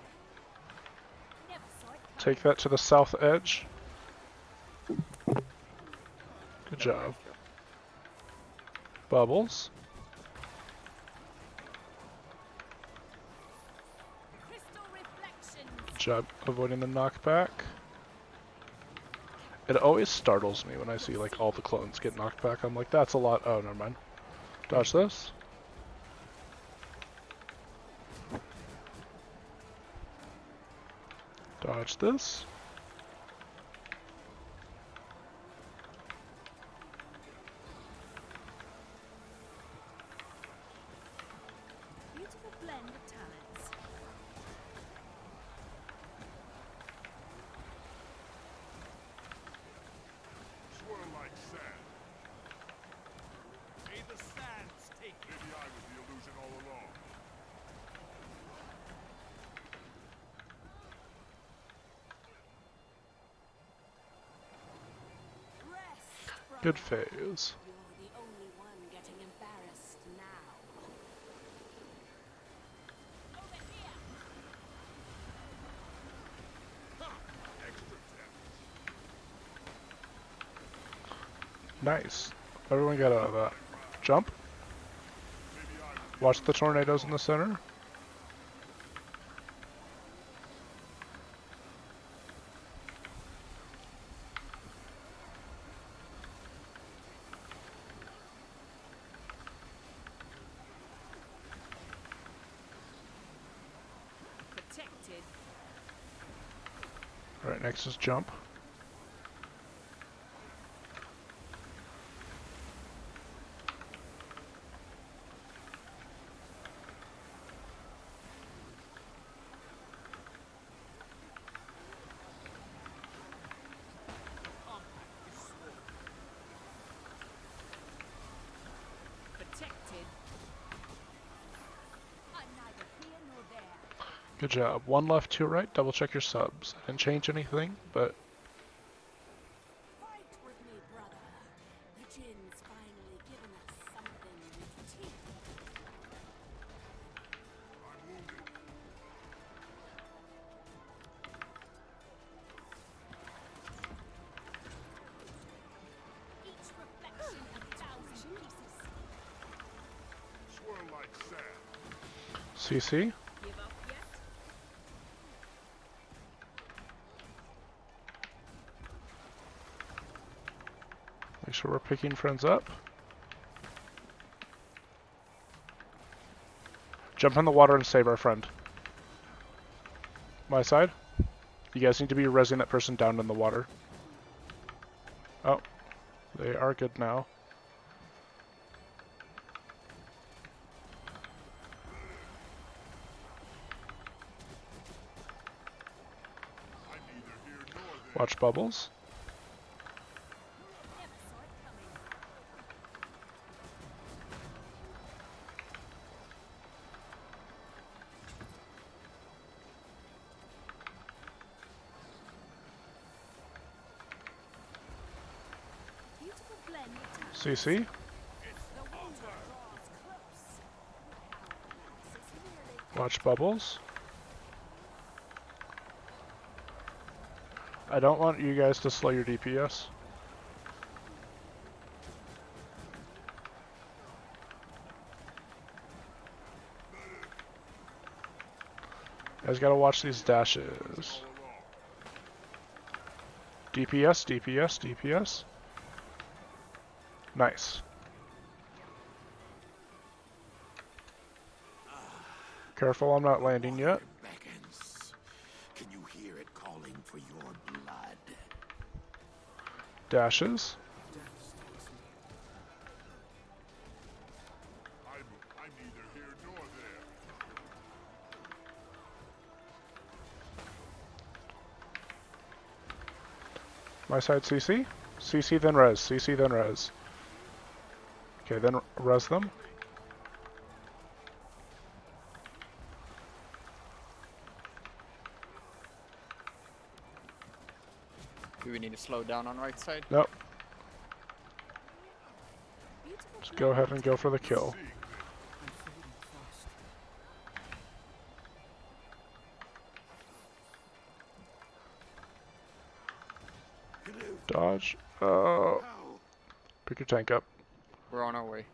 Never saw it coming. Take that to the south edge. Good job. Bubbles. Crystal reflections. Good job avoiding the knockback. It always startles me when I see like all the clones get knocked back. I'm like, that's a lot. Oh, never mind. Dodge this. Dodge this. Beautiful blend of talents. Swirl like sand. May the sands take you. Maybe I was the illusion all along. Rest, brother. Good phase. You're the only one getting embarrassed now. Over here. Extra damage. Nice. Everyone got out of that. Jump. Maybe I was Watch the tornadoes in the center. Protected. Alright, next is jump. Compact is sword. Protected. I'm neither here nor there. Good job. One left, two right. Double check your subs. I didn't change anything, but Fight with me, brother. The Jin's finally given us something with teeth. I'm wounded. CC. Give up yet? Make sure we're picking friends up. Jump in the water and save our friend. My side. You guys need to be rezzing that person down in the water. Oh, they are good now. Watch bubbles. Never saw it coming. Beautiful blend of talents. CC. The wonder draws close. Hourglass is nearly Watch bubbles. I don't want you guys to slow your DPS. You guys gotta watch these dashes. DPS, DPS, DPS. Nice. Careful, I'm not landing yet. Beckons. Can you hear it calling for your blood? Dashes. I'm neither here nor there. My side CC. CC then res. CC then res. Okay, then res them. Do we need to slow down on right side? Nope. beautiful Just go ahead and go for the kill. Dodge. Oh. Pick your tank up. We're on our way.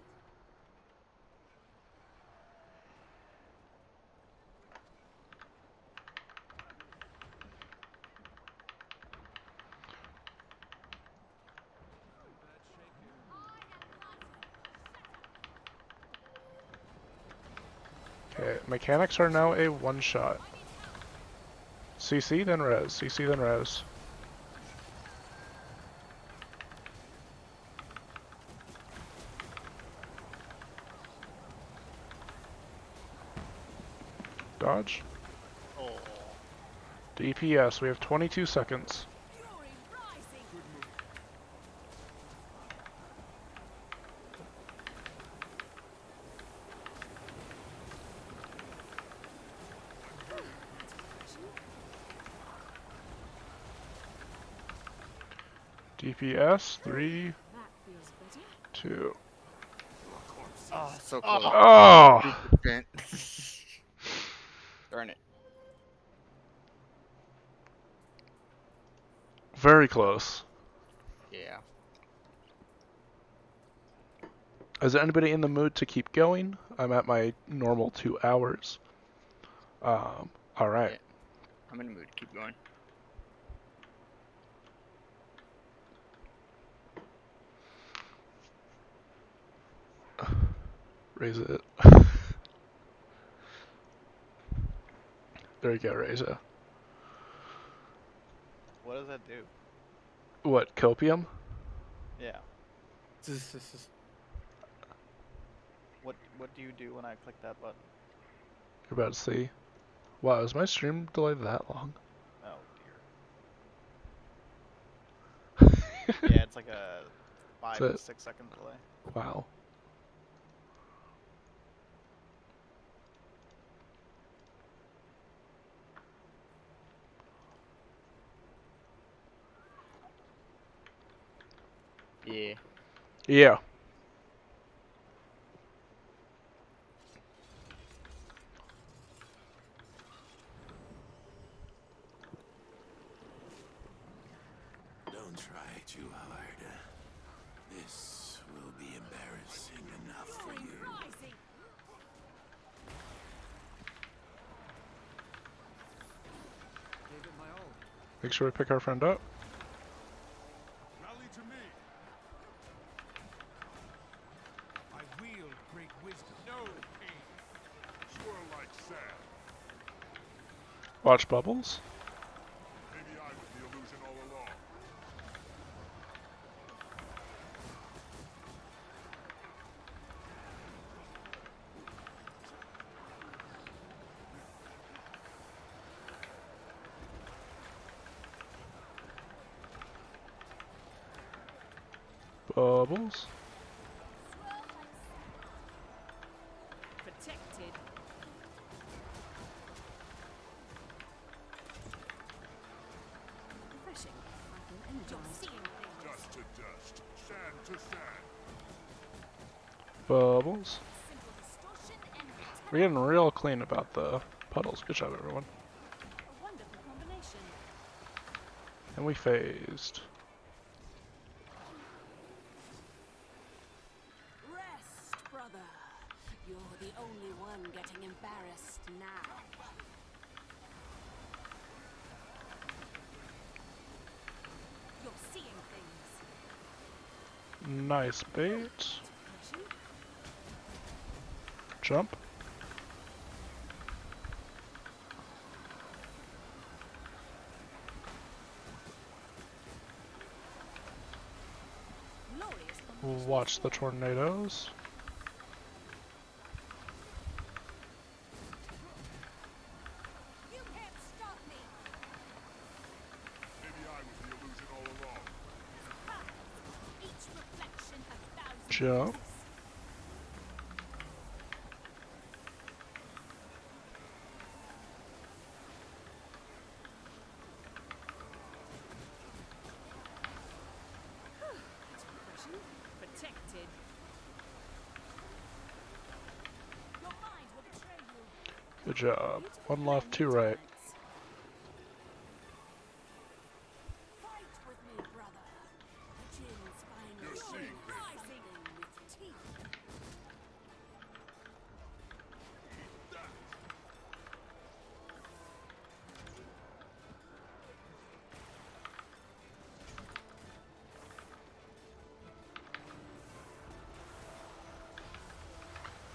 Okay, mechanics are now a one-shot. CC then res. CC then res. Dodge. Oh. DPS, we have 22 seconds. fury rising. DPS, 3, That feels better. 2. Oh, so close. Oh! 2%. Darn it. Very close. Yeah. Is anybody in the mood to keep going? I'm at my normal 2 hours. Alright. Yeah. I'm in the mood to keep going. Raise it. There you go, raise it. What does that do? What, copium? Yeah. What do you do when I click that button? You're about to see. Wow, is my stream delayed that long? Oh dear. Yeah, it's like a 5 That's to it. 6 second delay. Wow. Yeah. Yeah. Don't try too hard. This will be embarrassing enough for Fury you. rising. Make sure we pick our friend up. Rally to me. I wield great wisdom. No pain. Swirl like sand. Watch bubbles. Maybe I was the illusion all along. Bubbles. Protected. Refreshing. I feel energized. Dust to dust. Sand to sand. Bubbles. Simple distortion and We're getting real clean about the puddles. Good job, everyone. a wonderful combination. And we phased. Rest, brother. You're the only one getting embarrassed now. You're seeing things. Nice bait. Suppression. Jump. Glorious We'll combination. watch the tornadoes. You can't stop me. Maybe I was the illusion all along. Each reflection a thousand Jump. voices. It's refreshing. Protected. Your mind will betray you. Good job. Beautiful One left, blend two of right. talents. Fight with me, brother. The Jin's finally You're seeing things. rising with teeth.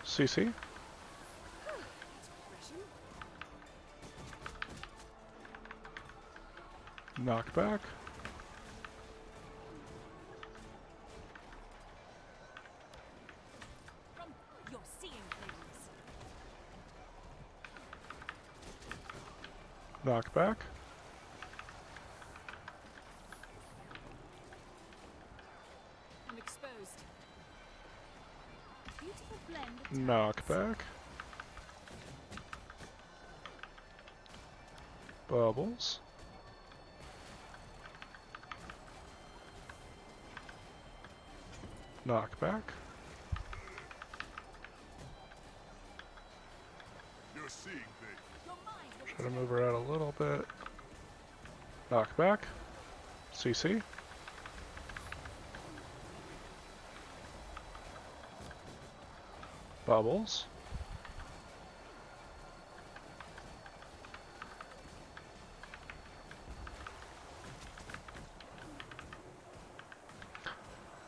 CC. It's refreshing. Knockback. From you're seeing things. Knockback. I'm exposed. Beautiful blend of Knockback. Bubbles. Knockback. You're seeing things. Your mind will Try to move her out a little bit. Knockback. CC. Bubbles.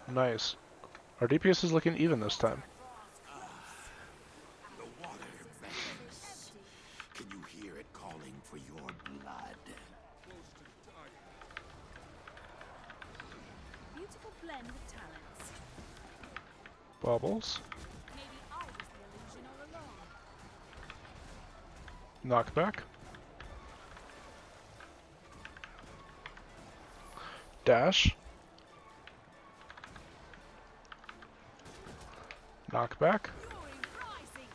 Nice. Our DPS is looking even this time. The water beckons. Can you hear it calling for your blood? beautiful blend of talents. Bubbles. Maybe I was the illusion all along. Knockback. Dash. Knockback. Glory rising.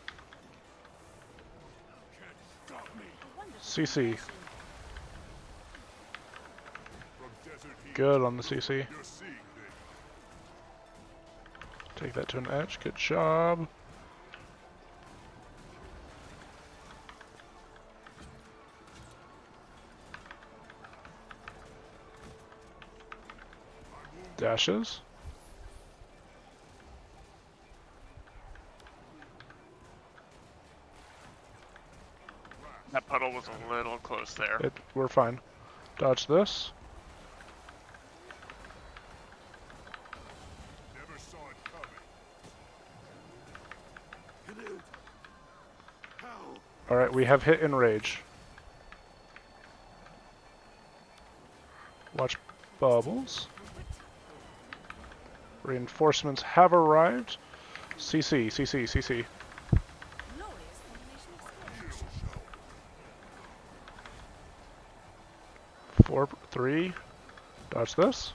Can't stop me. A wonderful CC. combination. From desert heat. Good on the CC. You're seeing things. Take that to an edge. Good job. Dashes. That puddle was a little close there. We're fine. Dodge this. Never saw it coming. Canute! How? Alright, we have hit enrage. Watch bubbles. Reinforcements have arrived. CC, CC, CC. Glorious combination of skills. 4, 3. Dodge this.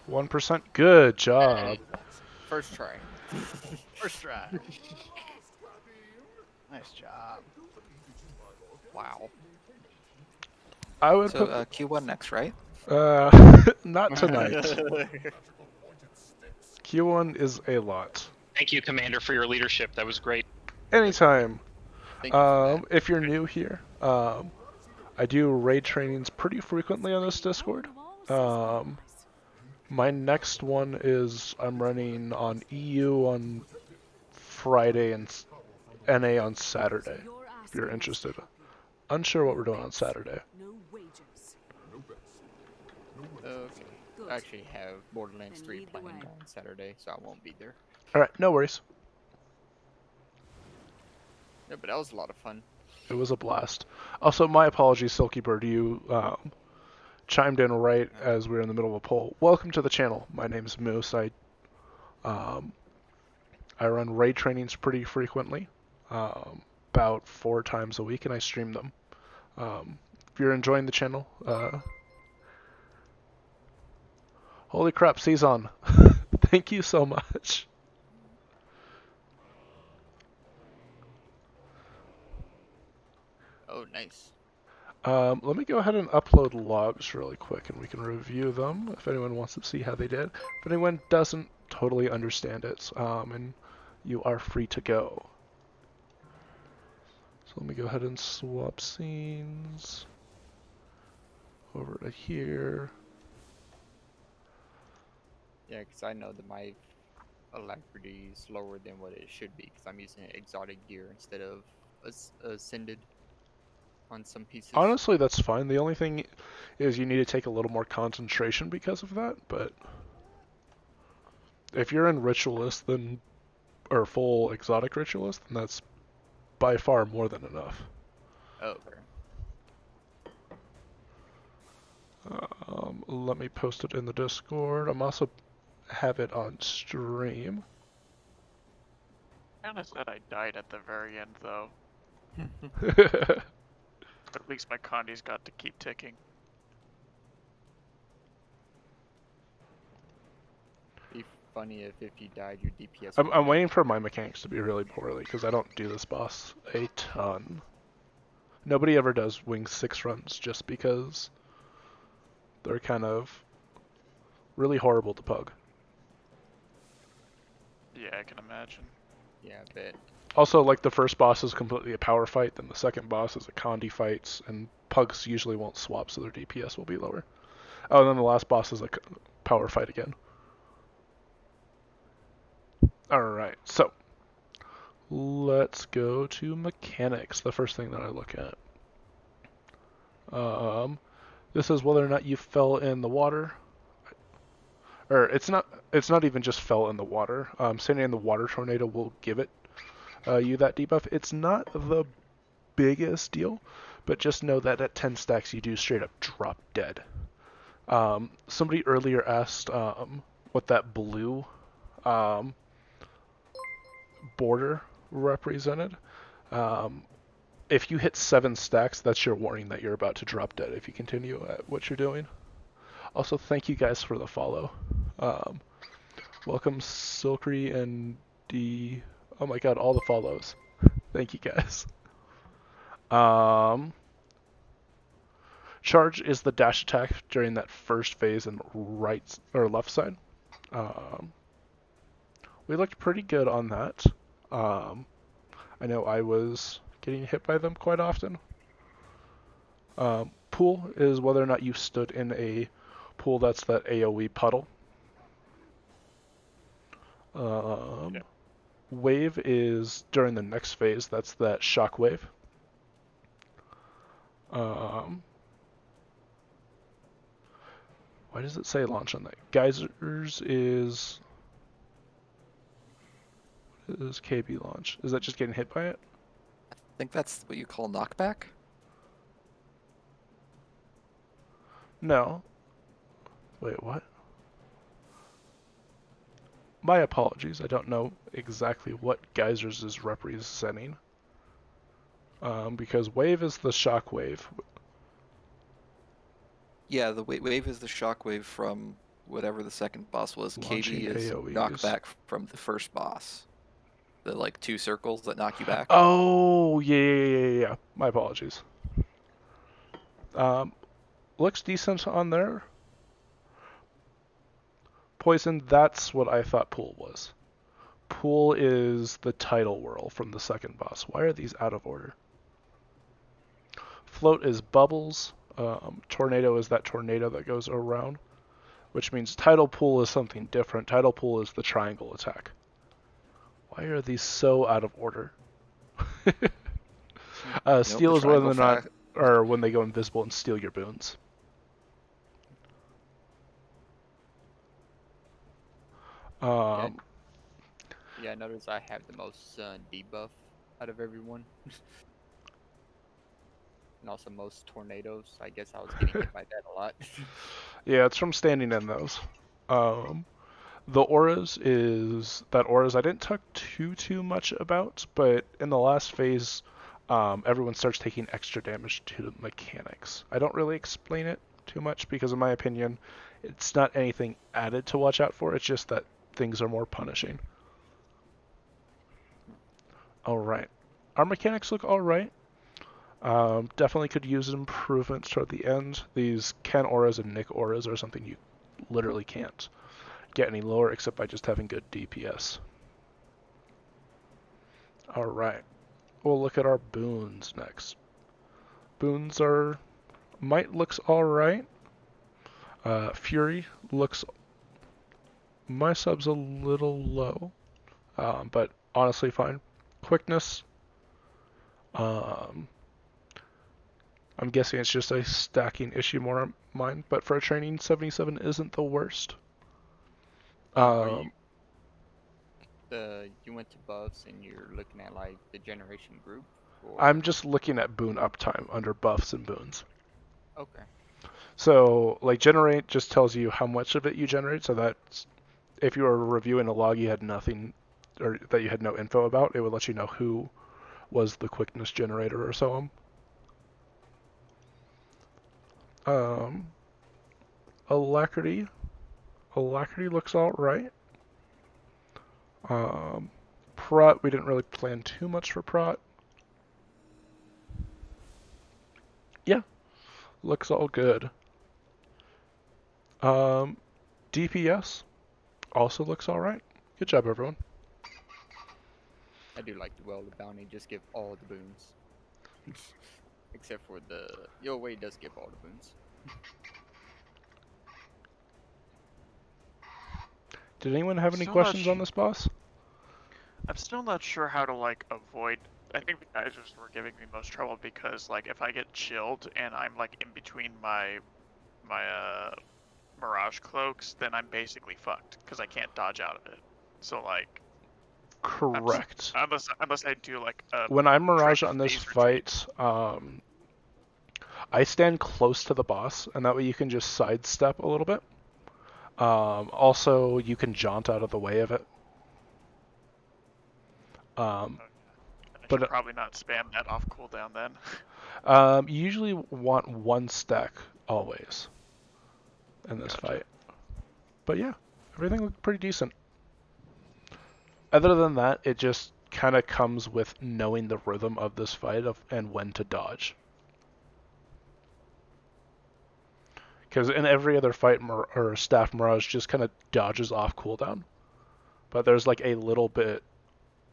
%. Good job. First try. First try. Nice job. Wow. I would So put Q1 next, right? not tonight. Q1 is a lot. Thank you, Commander, for your leadership. That was great. Anytime. Thank you for that. If you're new here, I do raid trainings pretty frequently on this Discord. My next one is I'm running on EU on Friday and NA on Saturday, if you're interested. Unsure what we're doing on Saturday. No wagers. Okay. Good. I actually have Borderlands Then 3 lead the playing way. on Saturday, so I won't be there. Alright, no worries. Yeah, but that was a lot of fun. It was a blast. Also, my apologies, Silky Bird, you chimed in right as we were in the middle of a poll. Welcome to the channel. My name is Moose. I run raid trainings pretty frequently, about 4 times a week, and I stream them. If you're enjoying the channel, holy crap, Season. Thank you so much. Oh, nice. Let me go ahead and upload logs really quick and we can review them if anyone wants to see how they did. If anyone doesn't totally understand it, and you are free to go. So let me go ahead and swap scenes over to here. Yeah, because I know that my alacrity is lower than what it should be, because I'm using exotic gear instead of ascended on some pieces. Honestly, that's fine. The only thing is you need to take a little more concentration because of that, but if you're in Ritualist, then, or full exotic Ritualist, then that's by far more than enough. Oh, okay. Let me post it in the Discord. I'm also have it on stream. Kinda said I died at the very end, though. But at least my condi's got to keep ticking. Be funny if you died, your DPS. I'm waiting for my mechanics to be really poorly because I don't do this boss a ton. Nobody ever does wing 6 runs just because they're kind of really horrible to pug. Yeah, I can imagine. Yeah, I bet. Also, like, the first boss is completely a power fight, then the second boss is a condi fight, and pugs usually won't swap, so their DPS will be lower. Oh, and then the last boss is a power fight again. Alright, so let's go to mechanics, the first thing that I look at. This is whether or not you fell in the water. Or it's not even just fell in the water. Standing in the water tornado will give it you that debuff. It's not the biggest deal, but just know that at 10 stacks you do straight up drop dead. Somebody earlier asked what that blue border represented. If you hit 7 stacks, that's your warning that you're about to drop dead if you continue at what you're doing. Also, thank you guys for the follow. Welcome Silkery and D. Oh my god, all the follows. Thank you guys. Charge is the dash attack during that first phase in right or left side. We looked pretty good on that. I know I was getting hit by them quite often. Pool is whether or not you stood in a pool that's that AoE puddle. Yeah. Wave is during the next phase. That's that shock wave. Why does it say launch on that? Geysers is KB launch. Is that just getting hit by it? I think that's what you call knockback. No. Wait, what? My apologies. I don't know exactly what geysers is representing. Because wave is the shock wave. Yeah, the wave is the shockwave from whatever the second boss was. Launching KB is AoEs. knockback from the first boss. The like 2 circles that knock you back. Oh, yeah. My apologies. Looks decent on there. Poison, that's what I thought Pool was. Pool is the title whirl from the second boss. Why are these out of order? Float is bubbles. Tornado is that tornado that goes around, which means tidal pool is something different. Tidal pool is the triangle attack. Why are these so out of order? Steal is when they're not, or when they go invisible and steal your boons. Yeah, I noticed I have the most debuff out of everyone. And also most tornadoes. I guess I was getting hit by that a lot. Yeah, it's from standing in those. The auras is that auras I didn't talk too much about, but in the last phase, everyone starts taking extra damage to the mechanics. I don't really explain it too much because, in my opinion, it's not anything added to watch out for. It's just that things are more punishing. All right, our mechanics look all right. Definitely could use improvements toward the end. These Ken auras and Nick auras are something you literally can't get any lower except by just having good DPS. Alright, we'll look at our boons next. Boons are... Might looks alright. Fury looks... My sub's a little low, but honestly fine. Quickness... I'm guessing it's just a stacking issue more on mine, but for a training, 77 isn't the worst. You went to buffs and you're looking at like the generation group? Or... I'm just looking at boon uptime under buffs and boons. Okay. So, like, generate just tells you how much of it you generate, so that's if you were reviewing a log you had nothing, or that you had no info about, it would let you know who was the quickness generator or so on. Alacrity looks alright. Prot, we didn't really plan too much for Prot. Yeah, looks all good. DPS also looks alright. Good job, everyone. I do like the Well of Bounty, just give all the boons. Except for the... Your way does give all the boons. Did anyone have any questions on this boss? I'm still not sure how to, like, avoid... I think the guys were giving me most trouble because, like, if I get chilled and I'm, like, in between my Mirage cloaks, then I'm basically fucked because I can't dodge out of it. So, like... Correct. Unless I do, like, a... When I Mirage on this fight, I stand close to the boss, and that way you can just sidestep a little bit. Also, you can jaunt out of the way of it. I should probably not spam that off cooldown then. You usually want one stack always in this fight. But yeah, everything looked pretty decent. Other than that, it just kind of comes with knowing the rhythm of this fight and when to dodge. Because in every other fight, or Staff Mirage just kind of dodges off cooldown. But there's like a little bit...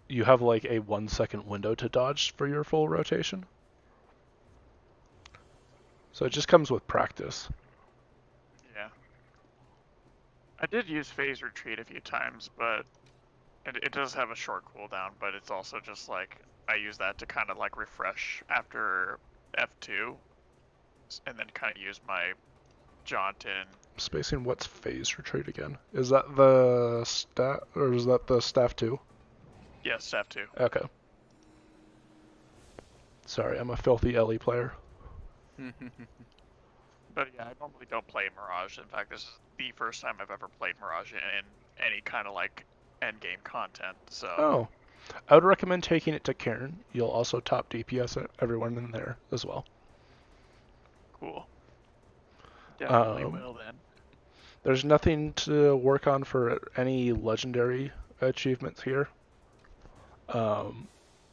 You have like a 1 second window to dodge for your full rotation. So it just comes with practice. Yeah. I did use Phase Retreat a few times, but It does have a short cooldown, but it's also just like I use that to kind of like refresh after F2, and then kind of use my jaunt and Spacing what's phase retreat again? Is that the staff, or is that the staff 2? yes, F2. Okay. Sorry, I'm a filthy Ellie player. But yeah, I normally don't play Mirage. In fact, this is the first time I've ever played Mirage in any kind of like end game content. So. Oh. I would recommend taking it to Cairn. You'll also top DPS everyone in there as well. Cool. Definitely Um, will then. There's nothing to work on for any legendary achievements here.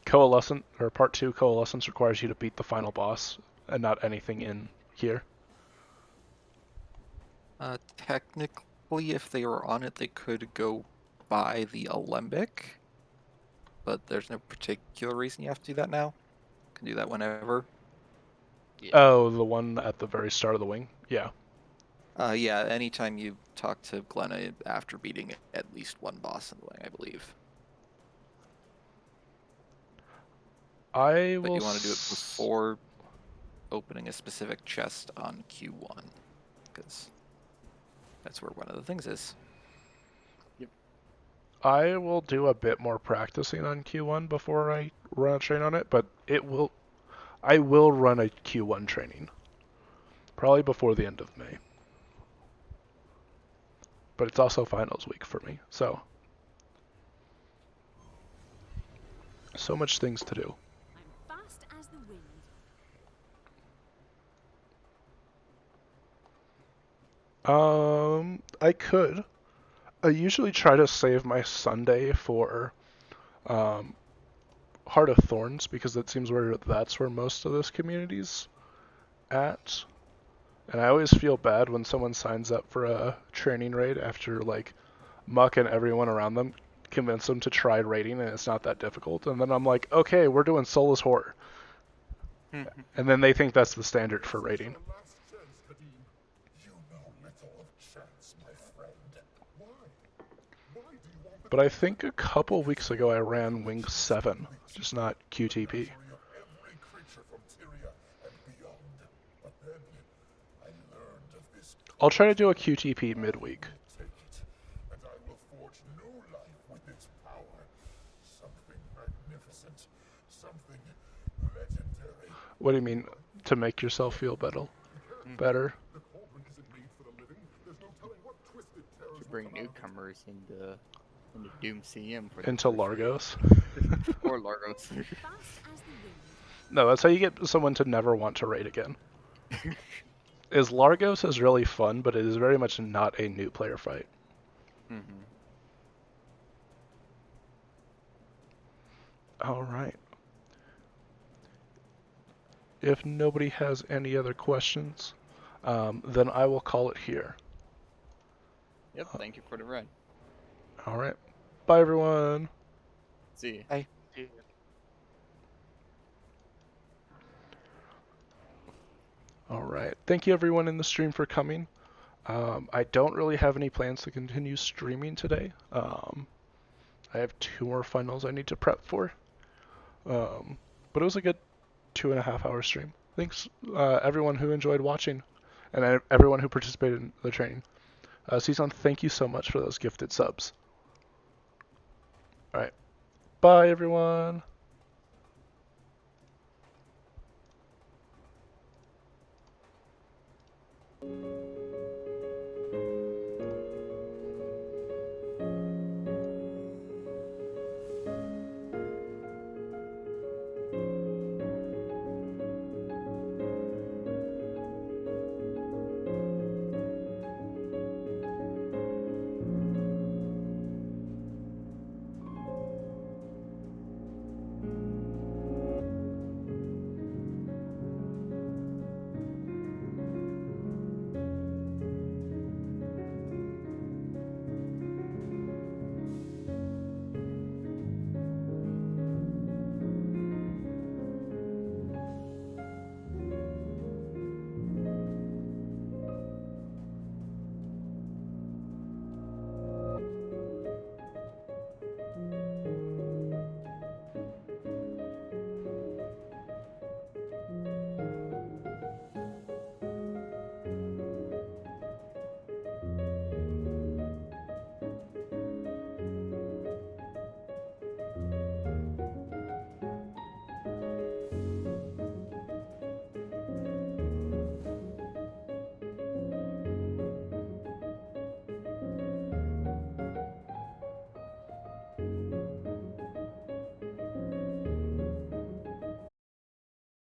Coalescent, or Part 2 Coalescence requires you to beat the final boss, and not anything in here. Technically, if they were on it, they could go by the Alembic, but there's no particular reason you have to do that now. You can do that whenever. Yeah. Oh, the one at the very start of the wing? Yeah. Yeah, anytime you talk to Glenna after beating at least one boss in the wing, I believe. But you want to do it before opening a specific chest on Q1, because that's where one of the things is. Yep. I will do a bit more practicing on Q1 before I run a train on it, but I will run a Q1 training. Probably before the end of May. But it's also finals week for me, so much things to do. I'm fast as the wind. I could. I usually try to save my Sunday for Heart of Thorns, because it seems that's where most of this community's at. And I always feel bad when someone signs up for a training raid after like mucking everyone around them, convince them to try raiding, and it's not that difficult. And then I'm like, okay, we're doing Soulless Horror. And then they think that's the standard for raiding. But I think a couple weeks ago I ran Wing 7, just not QTP. I'll try to do a QTP midweek. What do you mean, to make yourself feel better? Better? To bring newcomers into Doom CM for into Largos. or Largos. No, that's how you get someone to never want to raid again. Largos is really fun, but it is very much not a new player fight. Alright. If nobody has any other questions, then I will call it here. Yep, thank you for the run. Alright. Bye, everyone. See you. Bye. Alright. Thank you, everyone in the stream, for coming. I don't really have any plans to continue streaming today. I have 2 more finals I need to prep for. But it was a good 2.5 hour stream. Thanks, everyone who enjoyed watching, and everyone who participated in the training. Season, thank you so much for those gifted subs. Alright. Bye, everyone.